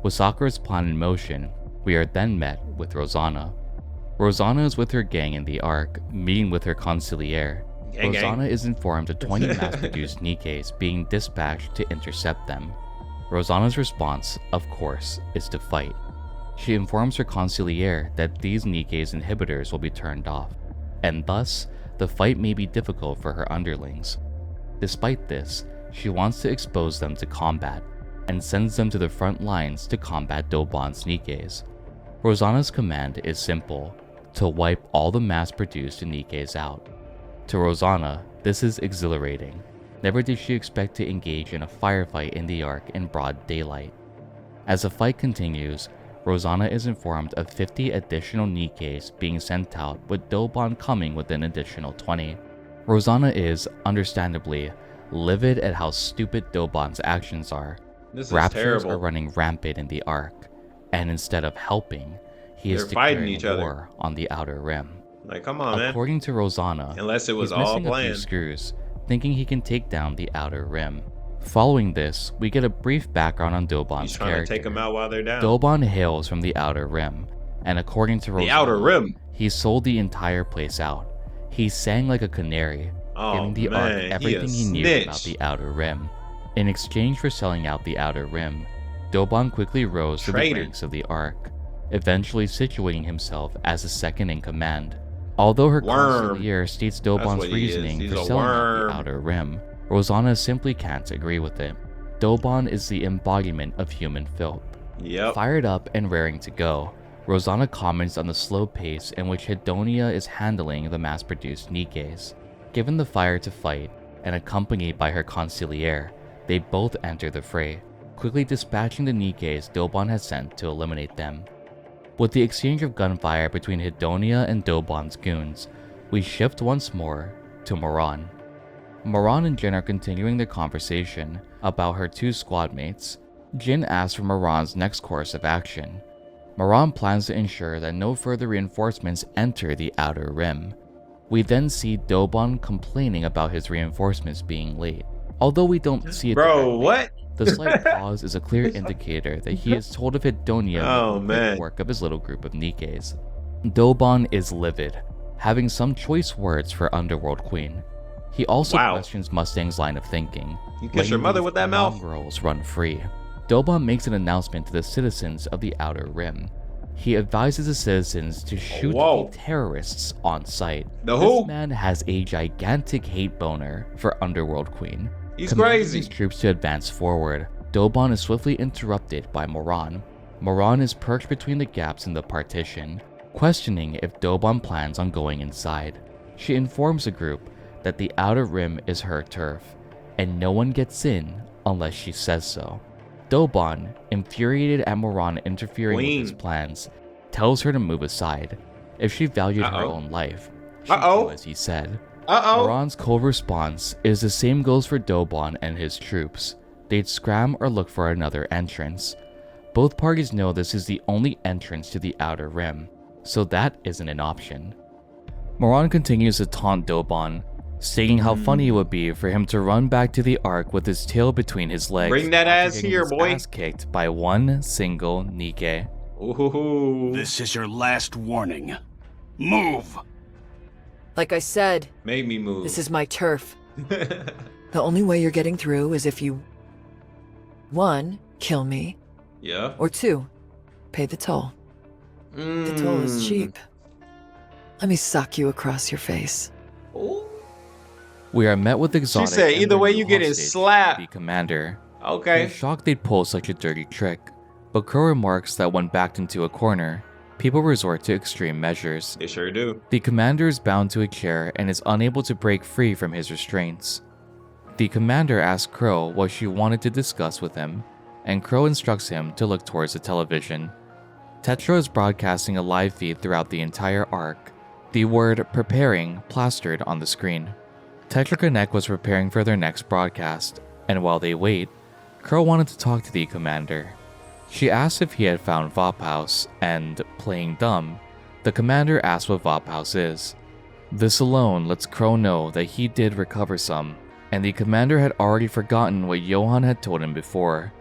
With Sakura's plan in motion, we are then met with Rosanna. Rosanna is with her gang in the Ark, meeting with her consigliere. Rosanna is informed of 20 mass-produced Nikkes being dispatched to intercept them. Rosanna's response, of course, is to fight. She informs her consigliere that these Nikkes inhibitors will be turned off, and thus, the fight may be difficult for her underlings. Despite this, she wants to expose them to combat, and sends them to the front lines to combat Doban's Nikkes. Rosanna's command is simple, to wipe all the mass-produced Nikkes out. To Rosanna, this is exhilarating. Never did she expect to engage in a firefight in the Ark in broad daylight. As the fight continues, Rosanna is informed of 50 additional NIKKEs being sent out, with Dobon coming with an additional 20. Rosanna is, understandably, livid at how stupid Dobon's actions are. This is Raptors terrible. are running rampant in the Ark, and instead of helping, he is They're fighting declaring each other. war on the Outer Rim. Like, come on, man. According to Rosanna, Unless it was he's all missing a few planned. screws, thinking he can take down the Outer Rim. Following this, we get a brief background on Dobon's He's trying character. to take them out while they're down. Dobon hails from the Outer Rim, and according to Rosanna, The Outer Rim. he sold the entire place out. He sang like a canary, Oh, giving the man, Ark everything he knew snitch. about the Outer Rim. In exchange for selling out the Outer Rim, Dobon quickly rose to the Traitor. ranks of the Ark, eventually situating himself as the second in command. Although her Worm. consigliere states That's Dobon's what he is. reasoning He's for a selling out worm. the Outer Rim, Rosanna simply can't agree with it. Dobon is the embodiment of human filth. Yep. Fired up and raring to go, Rosanna comments on the slow pace in which Hedonia is handling the mass-produced NIKKEs. Given the fire to fight, and accompanied by her consigliere, they both enter the fray, quickly dispatching the NIKKEs Dobon has sent to eliminate them. With the exchange of gunfire between Hedonia and Dobon's goons, we shift once more to Moran. Moran and Jin are continuing their conversation about her two squad mates. Jin asks for Moran's next course of action. Moran plans to ensure that no further reinforcements enter the Outer Rim. We then see Dobon complaining about his reinforcements being late. Although we don't see it Bro, directly, what? the slight pause is a clear indicator that he is told of Hedonia Oh, and the man. work of his little group of NIKKEs. Dobon is livid, having some choice words for Underworld Queen. He also Wow. questions Mustang's line of thinking. You kiss your letting mother these with that mouth? mongrels run free. Dobon makes an announcement to the citizens of the Outer Rim. He advises the citizens to shoot Whoa. the terrorists on sight. The This who? man has a gigantic hate boner for Underworld Queen. He's Commanding crazy. his troops to advance forward, Dobon is swiftly interrupted by Moran. Moran is perched between the gaps in the partition, questioning if Dobon plans on going inside. She informs the group that the Outer Rim is her turf, and no one gets in unless she says so. Dobon, infuriated at Moran interfering with his plans, tells her to move aside. If she valued her own life, she'd do as he said. Moran's cold response is the same goes for Dobon and his troops. They'd scram or look for another entrance. Both parties know this is the only entrance to the Outer Rim, so that isn't an option. Moran continues to taunt Dobon, stating how funny it would be for him to run back to the Ark with his tail between his legs. Bring that after ass getting here, his boy. ass kicked by one single NIKKE. Ooh. This is your last warning. Move! Like I said, Made me move. this is my turf. The only way you're getting through is if you 1. Kill me, Yeah. or 2. Pay the toll. The toll is cheap. Let me sock you across your face. Ooh. We are met with Exotic. said, and either their way, new you getting hostage, slapped. The commander. Okay. He's shocked they'd pull such a dirty trick, but Crow remarks that when backed into a corner, people resort to extreme measures. They sure do. The commander is bound to a chair and is unable to break free from his restraints. The commander asks Crow what she wanted to discuss with him, and Crow instructs him to look towards the television. Tetra is broadcasting a live feed throughout the entire Ark, the word preparing plastered on the screen. Tetra Connect was preparing for their next broadcast, and while they wait, Crow wanted to talk to the commander. She asked if he had found Vop House, and, playing dumb, the commander asked what Vop House is. This alone lets Crow know that he did recover some, and the commander had already forgotten what Johan had told him before,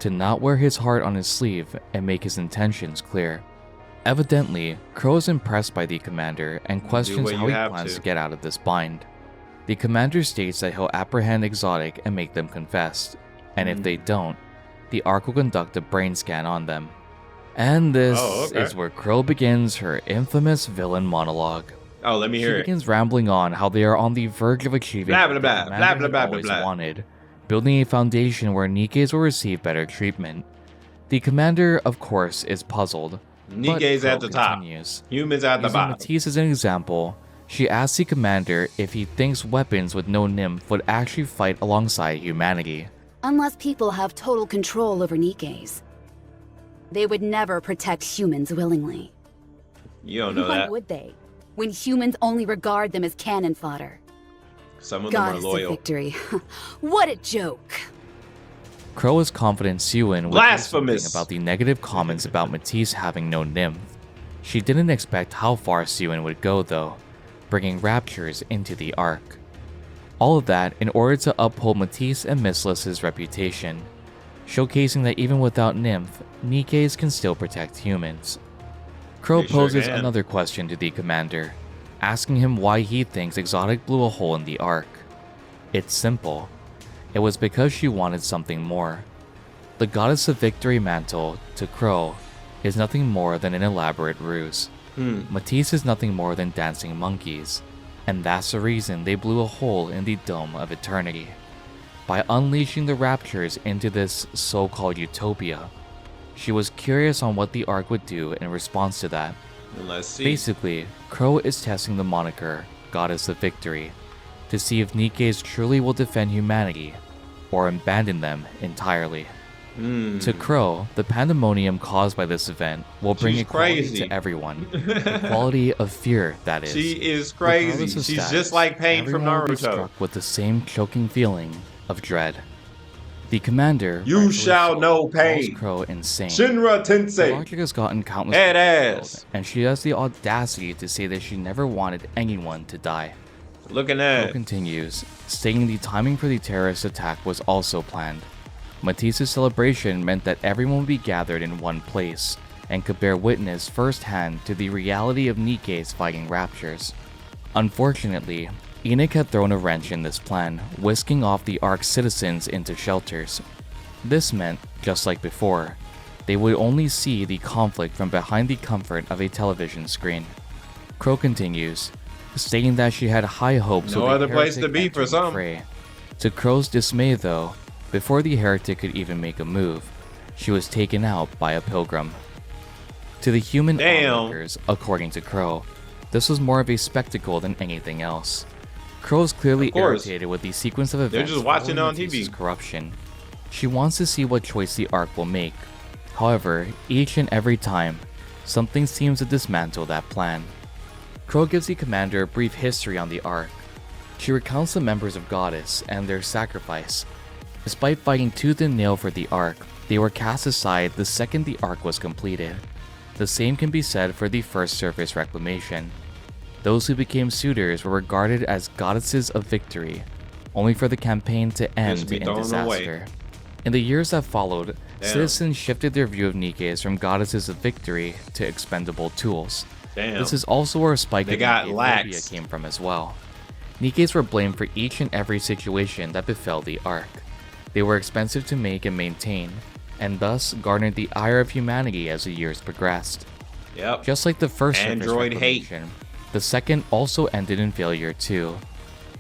to not wear his heart on his sleeve and make his intentions clear. Evidently, Crow is impressed by the commander and questions what how you he have plans to. to get out of this bind. The commander states that he'll apprehend Exotic and make them confess, and if they don't, the Ark will conduct a brain scan on them. And this is where Crow begins her infamous villain monologue. Oh, let me She hear it. begins rambling on how they are on the verge of achieving Blah, what blah, the blah, commander blah, blah, had blah, always blah. wanted, building a foundation where NIKKEs will receive better treatment. The commander, of course, is puzzled. but NIKKE's at Crow the top. continues. Humans at the Using bottom. Matisse as an example, she asks the commander if he thinks weapons with no nymph would actually fight alongside humanity. Unless people have total control over NIKKEs. They would never protect humans willingly. You don't know Why that. would they? When humans only regard them as cannon fodder. Some of them are Goddess of loyal. victory. What a joke. Crow is confident Siwin would do Blasphemous. something about the negative comments about Matisse having no nymph. She didn't expect how far Siwin would go though, bringing raptures into the Ark. All of that in order to uphold Matisse and Missless's reputation, showcasing that even without nymph, Nikkes can still protect humans. Crow They sure poses can. another question to the commander, asking him why he thinks Exotic blew a hole in the Ark. It's simple. It was because she wanted something more. The Goddess of Victory mantle, to Crow, is nothing more than an elaborate ruse. Matisse is nothing more than dancing monkeys, and that's the reason they blew a hole in the Dome of Eternity. By unleashing the raptures into this so-called utopia, she was curious on what the Ark would do in response to that. Let's see. Basically, Crow is testing the moniker Goddess of Victory to see if Nikkes truly will defend humanity or abandon them entirely. To Crow, the pandemonium caused by this event will bring She's equality crazy. to everyone. Equality of fear, that is. She is crazy. Regardless of She's status, just like Pain from everyone will be Naruto. struck with the same choking feeling of dread. The commander, You rightfully shall so, know calls pain. Crow insane. Shinra The Tensei. logic has gotten countless Head people ass. killed, and she has the audacity to say that she never wanted anyone to die. Looking Crow at. continues, stating the timing for the terrorist attack was also planned. Matisse's celebration meant that everyone would be gathered in one place, and could bear witness firsthand to the reality of Nikkes fighting raptures. Unfortunately, Enoch had thrown a wrench in this plan, whisking off the Ark's citizens into shelters. This meant, just like before, they would only see the conflict from behind the comfort of a television screen. Crow continues, stating that she had high hopes No of the other place to heretic be for entering the some. fray. To Crow's dismay though, before the heretic could even make a move, she was taken out by a pilgrim. To the human Damn. onlookers, according to Crow, this was more of a spectacle than anything else. Crow is clearly Of course. irritated with the sequence of events just watching following on TV. Matisse's corruption. She wants to see what choice the Ark will make. However, each and every time, something seems to dismantle that plan. Crow gives the commander a brief history on the Ark. She recounts the members of Goddess and their sacrifice. Despite fighting tooth and nail for the Ark, they were cast aside the second the Ark was completed. The same can be said for the first surface reclamation. Those who became suitors were regarded as goddesses of victory, only for the campaign to end be in thrown away. disaster. In the years that followed, Damn. citizens shifted their view of Nikkes from goddesses of victory to expendable tools. Damn. This is also where a spike They in got Nikkei lax. phobia came from as well. Nikkes were blamed for each and every situation that befell the Ark. They were expensive to make and maintain, and thus garnered the ire of humanity as the years progressed. Yep. Just like the first surface Android hate. reclamation, the second also ended in failure too.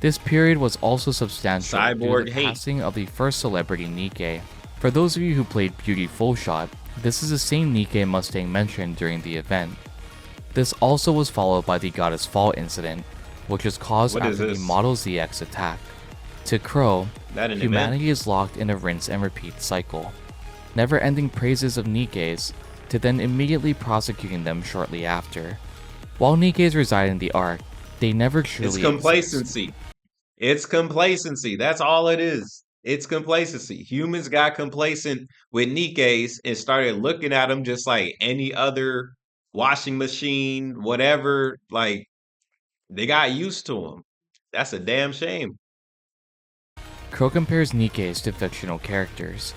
This period was also substantial due Cyborg to the hate. passing of the first celebrity Nikke. For those of you who played Beauty Full Shot, this is the same Nikke Mustang mentioned during the event. This also was followed by the Goddess Fall incident, which was caused What is after the this? Model ZX attack. To Crow, That an event? humanity is locked in a rinse and repeat cycle. Never-ending praises of Nikkes, to then immediately prosecuting them shortly after. While Nikkes reside in the Ark, they never truly It's exist. complacency. It's complacency. That's all it is. It's complacency. Humans got complacent with Nikkes and started looking at them just like any other washing machine, whatever. Like, they got used to them. That's a damn shame. Crow compares Nikkes to fictional characters,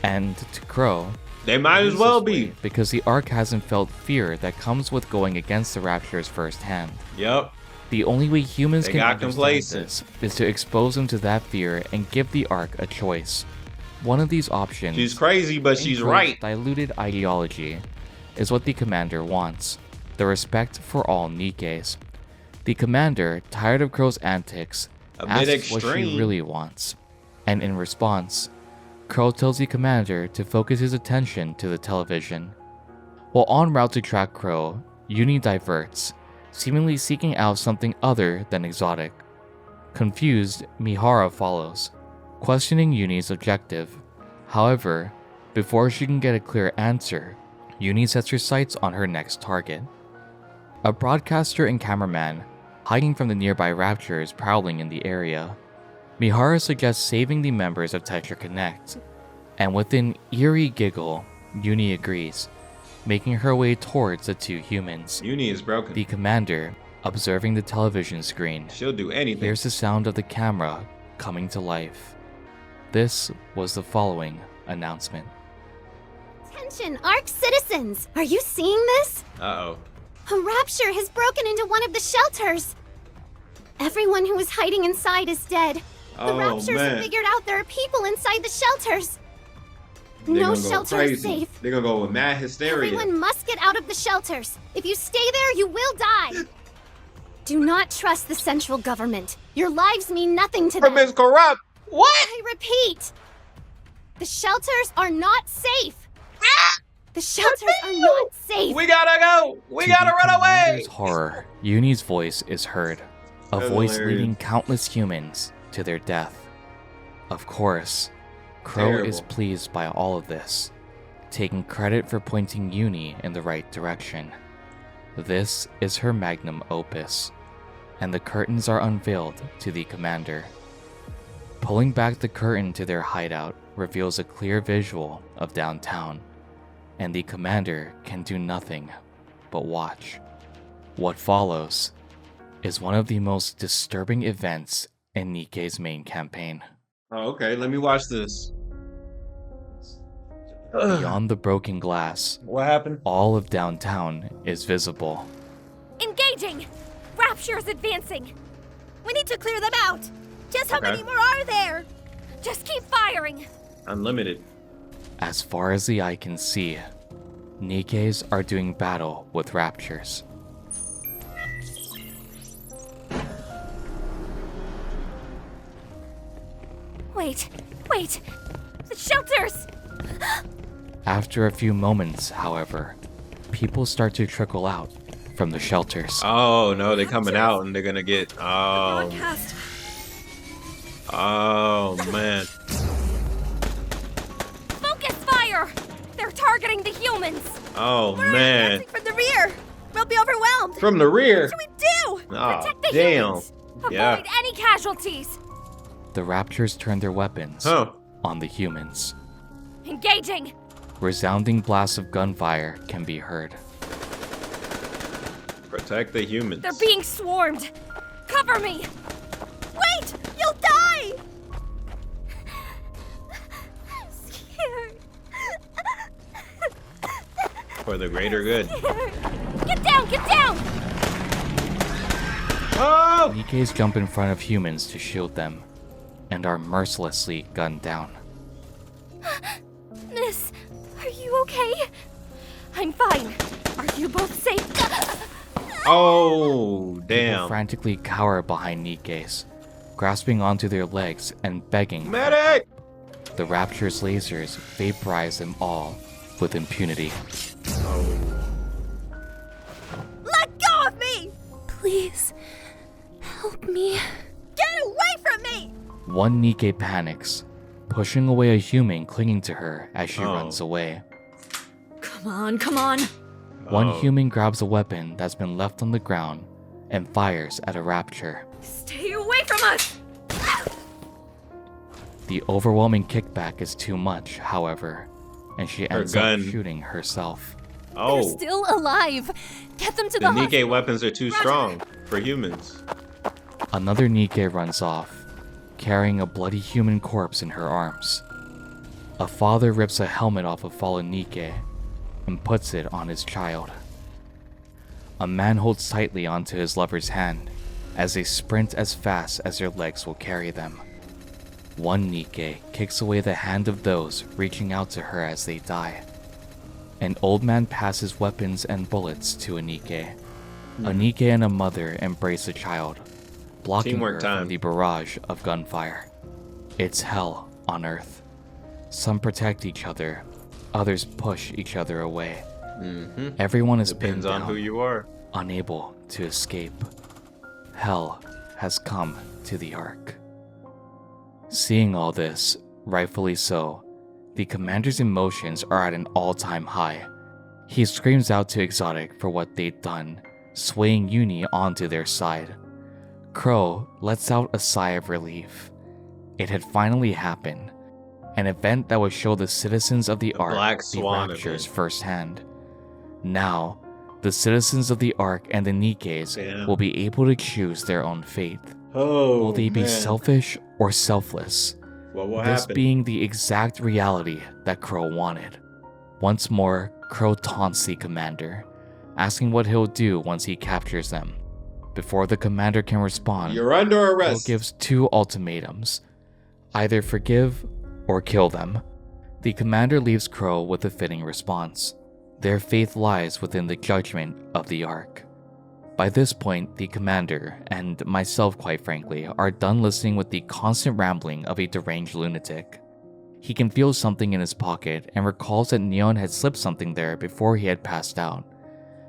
and to Crow, They might it as is well this way be. because the Ark hasn't felt fear that comes with going against the Raptures firsthand. Yep. The only way humans They can got understand complacent. this is to expose them to that fear and give the Ark a choice. One of these options, She's crazy, but in she's Crow's right. diluted ideology, is what the commander wants: the respect for all Nikkes. The commander, tired of Crow's antics, A bit asks what she extreme. really wants, and in response, Crow tells the commander to focus his attention to the television. While en route to track Crow, Uni diverts, seemingly seeking out something other than exotic. Confused, Mihara follows, questioning Uni's objective. However, before she can get a clear answer, Uni sets her sights on her next target. A broadcaster and cameraman hiding from the nearby raptures prowling in the area. Mihara suggests saving the members of Tetra Connect, and with an eerie giggle, Uni agrees, making her way towards the two humans. Uni is broken. The commander, observing the television screen, She'll do anything. hears the sound of the camera coming to life. This was the following announcement. Attention, ARC citizens! Are you seeing this? Uh-oh. A rapture has broken into one of the shelters. Everyone who was hiding inside is dead. The Oh, raptures man. have figured out there are people inside the shelters. They're No gonna go shelter crazy. is safe. They're gonna go with mad hysteria. Everyone must get out of the shelters. If you stay there, you will die. Do not trust the central government. Your lives mean nothing to them. Government's corrupt. What? I repeat, the shelters are not safe. The shelters are not safe. We gotta go. We To gotta the run away. commander's horror, Uni's voice is heard, a That's voice hilarious. leading countless humans to their death. Of course, Crow is Terrible. pleased by all of this, taking credit for pointing Uni in the right direction. This is her magnum opus, and the curtains are unveiled to the commander. Pulling back the curtain to their hideout reveals a clear visual of downtown, and the commander can do nothing but watch. What follows is one of the most disturbing events in NIKKE's main campaign. Oh, okay. Let me watch this. Beyond the broken glass, What happened? all of downtown is visible. Engaging! Rapture's advancing! We need to clear them out! Just how Okay. many more are there? Just keep firing! Unlimited. As far as the eye can see, NIKKEs are doing battle with raptures. Wait! The shelters! After a few moments, however, people start to trickle out from the shelters. Oh no, they're coming out and they're gonna get. Oh, Broadcast! oh man. Focus fire! They're targeting the humans! Oh We're man. advancing from the rear! We'll be overwhelmed! From the rear. What do we do? Oh Protect the damn. humans! Avoid Yeah. any casualties! The raptors turn their weapons Huh. on the humans. Engaging! Resounding blasts of gunfire can be heard. Protect the humans. They're being swarmed! Cover me! Wait! You'll die! I'm scared. For the greater good. Get down! Get down! Oh! NIKKEs jump in front of humans to shield them, and are mercilessly gunned down. Miss, are you okay? I'm fine. Are you both safe? Oh People damn. frantically cower behind NIKKEs, grasping onto their legs and begging. Medic! The rapture's lasers vaporize them all with impunity. Let go of me! Please, help me. Get away from me! One NIKKE panics, pushing away a human clinging to her as she Oh. runs away. Come on. One Oh. human grabs a weapon that's been left on the ground and fires at a rapture. Stay away from us! The overwhelming kickback is too much, however, and she ends up gun. shooting herself. They're Oh. still alive! Get them to The the NIKKE weapons are too strong for humans. Another NIKKE runs off, carrying a bloody human corpse in her arms. A father rips a helmet off a fallen NIKKE and puts it on his child. A man holds tightly onto his lover's hand as they sprint as fast as their legs will carry them. One NIKKE kicks away the hand of those reaching out to her as they die. An old man passes weapons and bullets to a NIKKE. A NIKKE and a mother embrace a child, blocking Teamwork her time. from the barrage of gunfire. It's hell on Earth. Some protect each other, others push each other away. Mm-hmm. Everyone is Depends pinned on down, who you are. unable to escape. Hell has come to the Ark. Seeing all this, rightfully so, the commander's emotions are at an all-time high. He screams out to Exotic for what they'd done, swaying Uni onto their side. Crow lets out a sigh of relief. It had finally happened, an event that would show the citizens of the Ark Black the Swan raptures event. firsthand. Now, the citizens of the Ark and the Nikkes Damn. will be able to choose their own fate. Oh, Will they be man. selfish or selfless? What will This happen? being the exact reality that Crow wanted. Once more, Crow taunts the commander, asking what he'll do once he captures them. Before the commander can respond, You're under Crow arrest. gives 2 ultimatums: either forgive or kill them. The commander leaves Crow with a fitting response. Their faith lies within the judgment of the Ark. By this point, the commander, and myself quite frankly, are done listening with the constant rambling of a deranged lunatic. He can feel something in his pocket and recalls that Neon had slipped something there before he had passed out.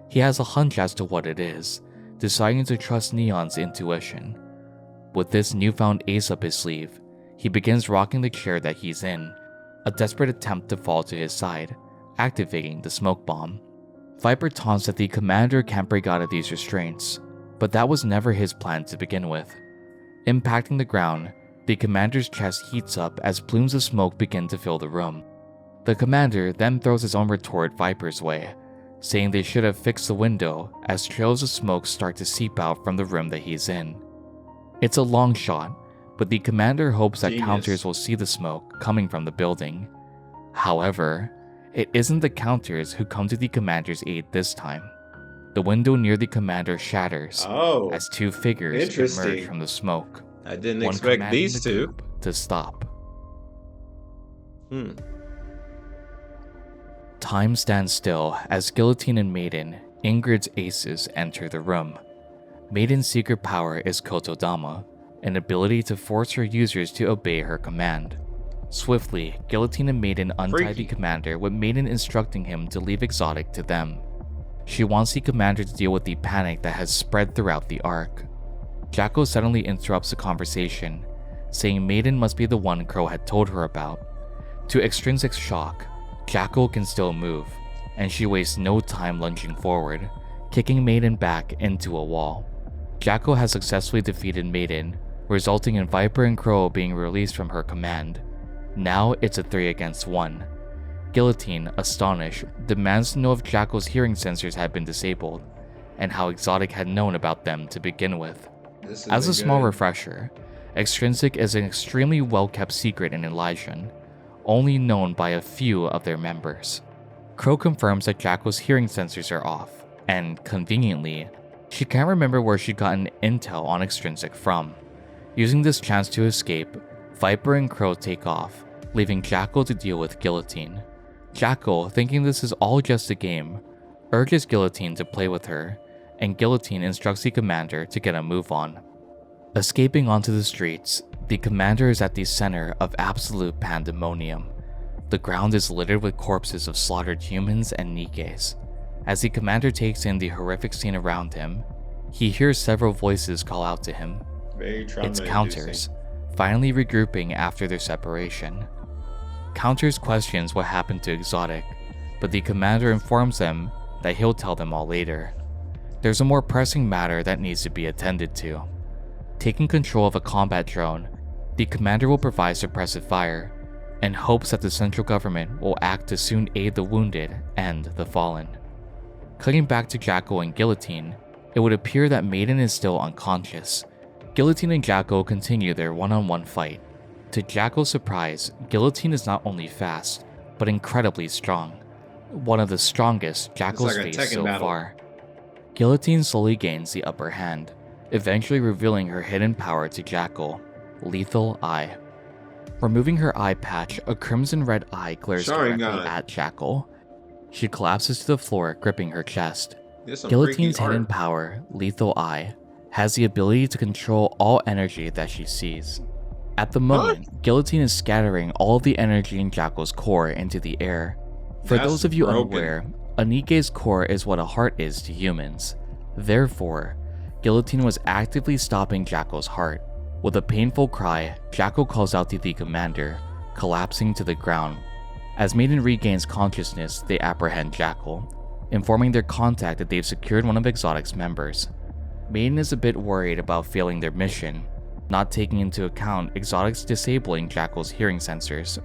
He has a hunch as to what it is, deciding to trust Neon's intuition. With this newfound ace up his sleeve, he begins rocking the chair that he's in, a desperate attempt to fall to his side, activating the smoke bomb. Viper taunts that the commander can't break out of these restraints, but that was never his plan to begin with. Impacting the ground, the commander's chest heats up as plumes of smoke begin to fill the room. The commander then throws his own retort Viper's way, saying they should have fixed the window as trails of smoke start to seep out from the room that he's in. It's a long shot, but the commander hopes that Genius. counters will see the smoke coming from the building. However, it isn't the counters who come to the commander's aid this time. The window near the commander shatters Oh, as 2 figures interesting. emerge from the smoke, I didn't one expect commanding these the two. group to stop. Time stands still as Guillotine and Maiden, Ingrid's aces, enter the room. Maiden's secret power is Kotodama, an ability to force her users to obey her command. Swiftly, Guillotine and Maiden untie Freaky. the commander with Maiden instructing him to leave Exotic to them. She wants the commander to deal with the panic that has spread throughout the Ark. Jacko suddenly interrupts the conversation, saying Maiden must be the one Crow had told her about. To Extrinsic's shock, Jacko can still move, and she wastes no time lunging forward, kicking Maiden back into a wall. Jacko has successfully defeated Maiden, resulting in Viper and Crow being released from her command. Now it's a 3 against 1. Guillotine, astonished, demands to know if Jacko's hearing sensors had been disabled, and how Exotic had known about them to begin with. This As a isn't small good. refresher, Extrinsic is an extremely well-kept secret in Elysian, only known by a few of their members. Crow confirms that Jacko's hearing sensors are off, and conveniently, she can't remember where she'd gotten intel on Extrinsic from. Using this chance to escape, Viper and Crow take off, leaving Jacko to deal with Guillotine. Jacko, thinking this is all just a game, urges Guillotine to play with her, and Guillotine instructs the commander to get a move on. Escaping onto the streets, the commander is at the center of absolute pandemonium. The ground is littered with corpses of slaughtered humans and Nikkes. As the commander takes in the horrific scene around him, he hears several voices call out to him. Very It's trauma-inducing. Counters, finally regrouping after their separation. Counters questions what happened to Exotic, but the commander informs them that he'll tell them all later. There's a more pressing matter that needs to be attended to. Taking control of a combat drone, the commander will provide suppressive fire, and hopes that the central government will act to soon aid the wounded and the fallen. Cutting back to Jacko and Guillotine, it would appear that Maiden is still unconscious. Guillotine and Jacko continue their one-on-one fight. To Jacko's surprise, Guillotine is not only fast, but incredibly strong. One of the strongest Jacko's like a faced Tekken so battle. far. Guillotine slowly gains the upper hand, eventually revealing her hidden power to Jacko, Lethal Eye. Removing her eye patch, a crimson-red eye glares Sharingan. directly at Jacko. She collapses to the floor, gripping her chest. There's some Guillotine's freaky hidden art. power, Lethal Eye, has the ability to control all energy that she sees. At the moment, Guillotine is scattering all of the energy in Jacko's core into the air. For That's those of you broken. unaware, a Nikke's core is what a heart is to humans. Therefore, Guillotine was actively stopping Jacko's heart. With a painful cry, Jacko calls out to the commander, collapsing to the ground. As Maiden regains consciousness, they apprehend Jacko. informing their contact that they've secured one of Exotic's members. Maiden is a bit worried about failing their mission, not taking into account Exotic's disabling Jackal's hearing sensors.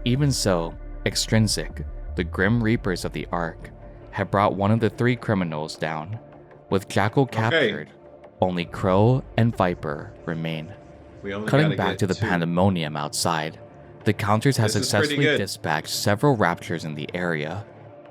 Even so, Extrinsic, the Grim Reapers of the Ark, have brought one of the 3 criminals down. With Jackal captured, only Crow and Viper remain. Cutting back to the pandemonium outside, the Counters has successfully dispatched several Raptures in the area.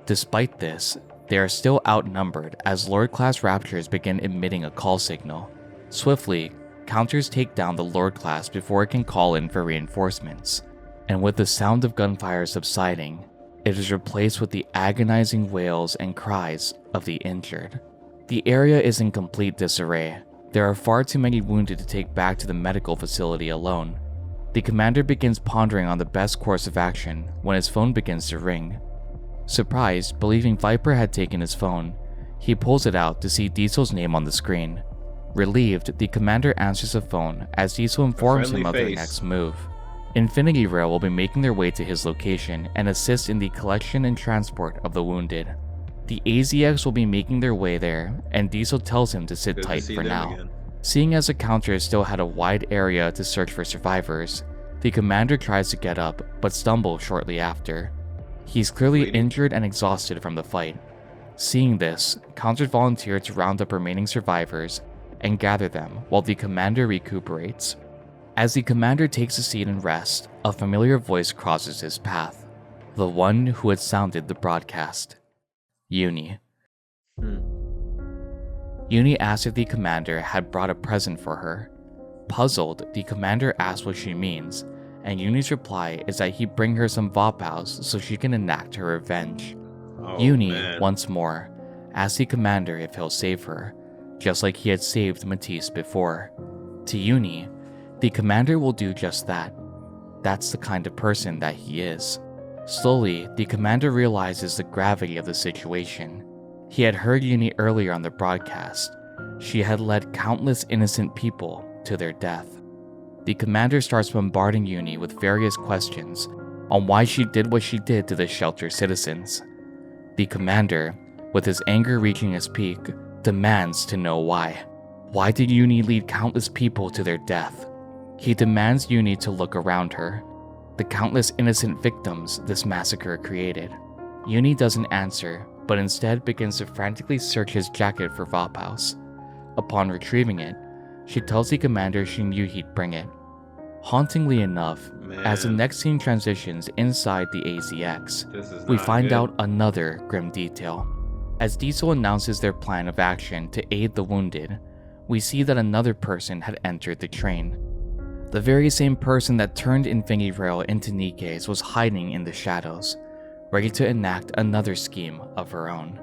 Despite this, they are still outnumbered as Lord-class Raptures begin emitting a call signal. Swiftly, Counters take down the Lord-class before it can call in for reinforcements, and with the sound of gunfire subsiding, it is replaced with the agonizing wails and cries of the injured. The area is in complete disarray. There are far too many wounded to take back to the medical facility alone. The commander begins pondering on the best course of action when his phone begins to ring. Surprised, believing Viper had taken his phone, he pulls it out to see Diesel's name on the screen. Relieved, the commander answers the phone as Diesel informs him of their next move. Infinity Rail will be making their way to his location and assist in the collection and transport of the wounded. The AZX will be making their way there, and Diesel tells him to sit tight for now. Seeing as the Counters still had a wide area to search for survivors, the commander tries to get up but stumbles shortly after. He's clearly injured and exhausted from the fight. Seeing this, Counters volunteer to round up remaining survivors and gather them while the commander recuperates. As the commander takes a seat and rest, a familiar voice crosses his path. The one who had sounded the broadcast. Uni. Uni asked if the commander had brought a present for her. Puzzled, the commander asks what she means, and Uni's reply is that he'd bring her some Vapaus so she can enact her revenge. Uni, once more, asks the commander if he'll save her, just like he had saved Matisse before. To Uni, the commander will do just that. That's the kind of person that he is. Slowly, the commander realizes the gravity of the situation. He had heard Uni earlier on the broadcast. She had led countless innocent people to their death. The commander starts bombarding Uni with various questions on why she did what she did to the shelter citizens. The commander, with his anger reaching its peak, demands to know why. Why did Uni lead countless people to their death? He demands Uni to look around her, the countless innocent victims this massacre created. Uni doesn't answer, but instead begins to frantically search his jacket for Vapaus. Upon retrieving it, she tells the commander she knew he'd bring it. Hauntingly enough, as the next scene transitions inside the AZX, we find out another grim detail. As Diesel announces their plan of action to aid the wounded, we see that another person had entered the train. The very same person that turned Infinity Rail into NIKKE's was hiding in the shadows, ready to enact another scheme of her own.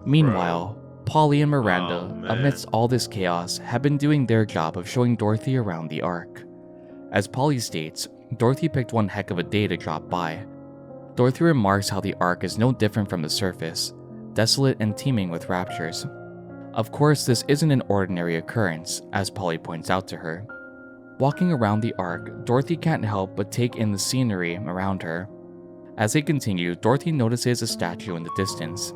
Meanwhile, Polly and Miranda, amidst all this chaos, have been doing their job of showing Dorothy around the Ark. As Polly states, Dorothy picked one heck of a day to drop by. Dorothy remarks how the Ark is no different from the surface, desolate and teeming with raptures. Of course, this isn't an ordinary occurrence, as Polly points out to her. Walking around the Ark, Dorothy can't help but take in the scenery around her. As they continue, Dorothy notices a statue in the distance.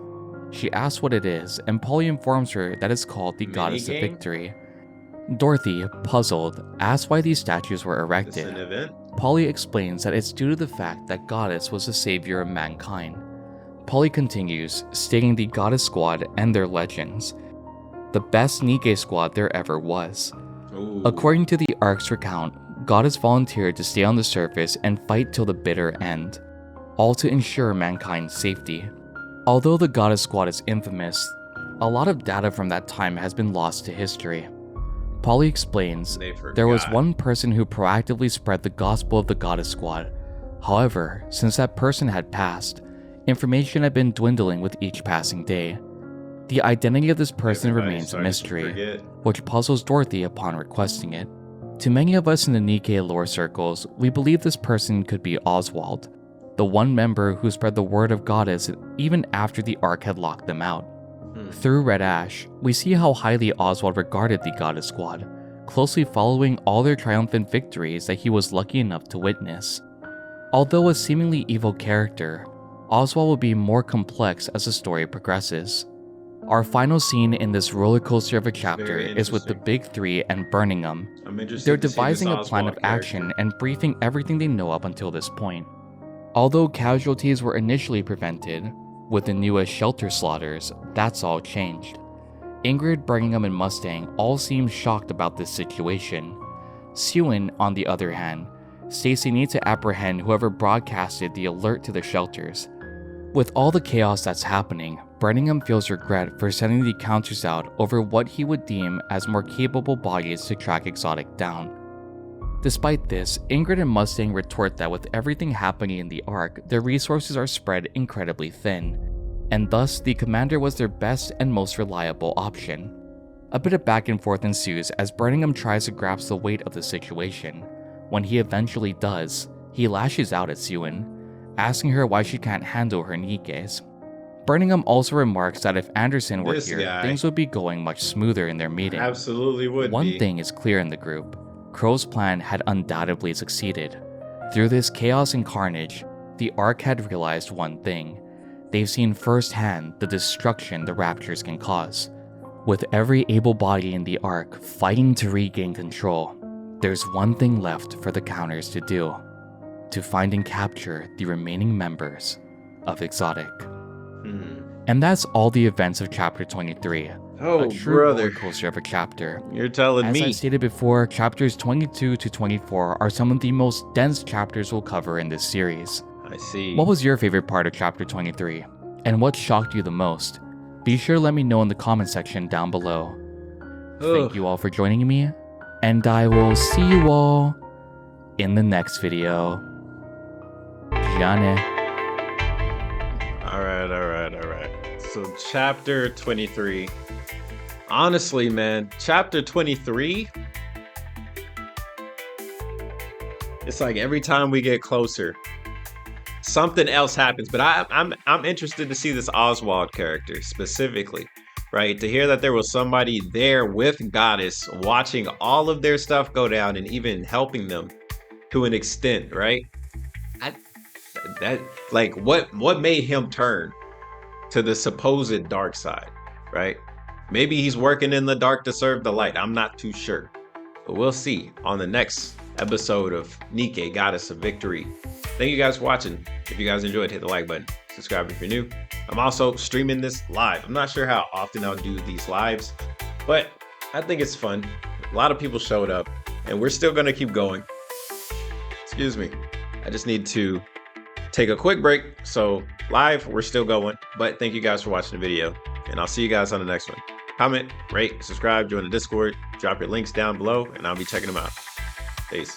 She asks what it is, and Polly informs her that it's called the Goddess of Victory. Dorothy, puzzled, asks why these statues were erected. Polly explains that it's due to the fact that Goddess was the savior of mankind. Polly continues, stating the Goddess Squad and their legends. The best NIKKE squad there ever was. According to the Ark's recount, Goddess volunteered to stay on the surface and fight till the bitter end, all to ensure mankind's safety. Although the Goddess Squad is infamous, a lot of data from that time has been lost to history. Polly explains, there was one person who proactively spread the gospel of the Goddess Squad. However, since that person had passed, information had been dwindling with each passing day. The identity of this person remains a mystery, which puzzles Dorothy upon requesting it. To many of us in the NIKKE lore circles, we believe this person could be Oswald, the one member who spread the word of Goddess even after the Ark had locked them out. Through Red Ash, we see how highly Oswald regarded the Goddess Squad, closely following all their triumphant victories that he was lucky enough to witness. Although a seemingly evil character, Oswald will be more complex as the story progresses. Our final scene in this roller coaster of a chapter is with the Big Three and Birmingham. I'm interested They're to see devising this a plan Oswald of action character. and briefing everything they know up until this point. Although casualties were initially prevented, with the newest shelter slaughters, that's all changed. Ingrid, Birmingham, and Mustang all seem shocked about this situation. Sewin, on the other hand, states they need to apprehend whoever broadcasted the alert to the shelters. With all the chaos that's happening, Birmingham feels regret for sending the counters out over what he would deem as more capable bodies to track Exotic down. Despite this, Ingrid and Mustang retort that with everything happening in the Ark, their resources are spread incredibly thin, and thus the commander was their best and most reliable option. A bit of back and forth ensues as Birmingham tries to grasp the weight of the situation. When he eventually does, he lashes out at Sewin, asking her why she can't handle her NIKKEs. Birmingham also remarks that if Anderson were This here, guy. things would be going much smoother in their meeting. Absolutely would One be. thing is clear in the group. Crow's plan had undoubtedly succeeded. Through this chaos and carnage, the Ark had realized one thing. They've seen firsthand the destruction the Raptures can cause. With every able body in the Ark fighting to regain control, there's one thing left for the counters to do. To find and capture the remaining members of Exotic. And that's all the events of Chapter 23. Oh, a true brother. roller coaster of a chapter. You're telling As I me. stated before, chapters 22 to 24 are some of the most dense chapters we'll cover in this series. I see. What was your favorite part of chapter 23? And what shocked you the most? Be sure to let me know in the comment section down below. Thank you all for joining me, and I will see you all in the next video. Gianne. Alright. So chapter 23. Honestly, man, chapter 23. It's like every time we get closer, something else happens. But I'm interested to see this Oswald character specifically, right? To hear that there was somebody there with Goddess watching all of their stuff go down and even helping them to an extent, right? What made him turn to the supposed dark side, right? Maybe he's working in the dark to serve the light. I'm not too sure, but we'll see on the next episode of NIKKE, Goddess of Victory. Thank you guys for watching. If you guys enjoyed, hit the like button. Subscribe if you're new. I'm also streaming this live. I'm not sure how often I'll do these lives, but I think it's fun. A lot of people showed up, and we're still gonna keep going. Excuse me. I just need to take a quick break. So live, we're still going, but thank you guys for watching the video, and I'll see you guys on the next one. Comment, rate, subscribe, join the Discord, drop your links down below, and I'll be checking them out. Peace.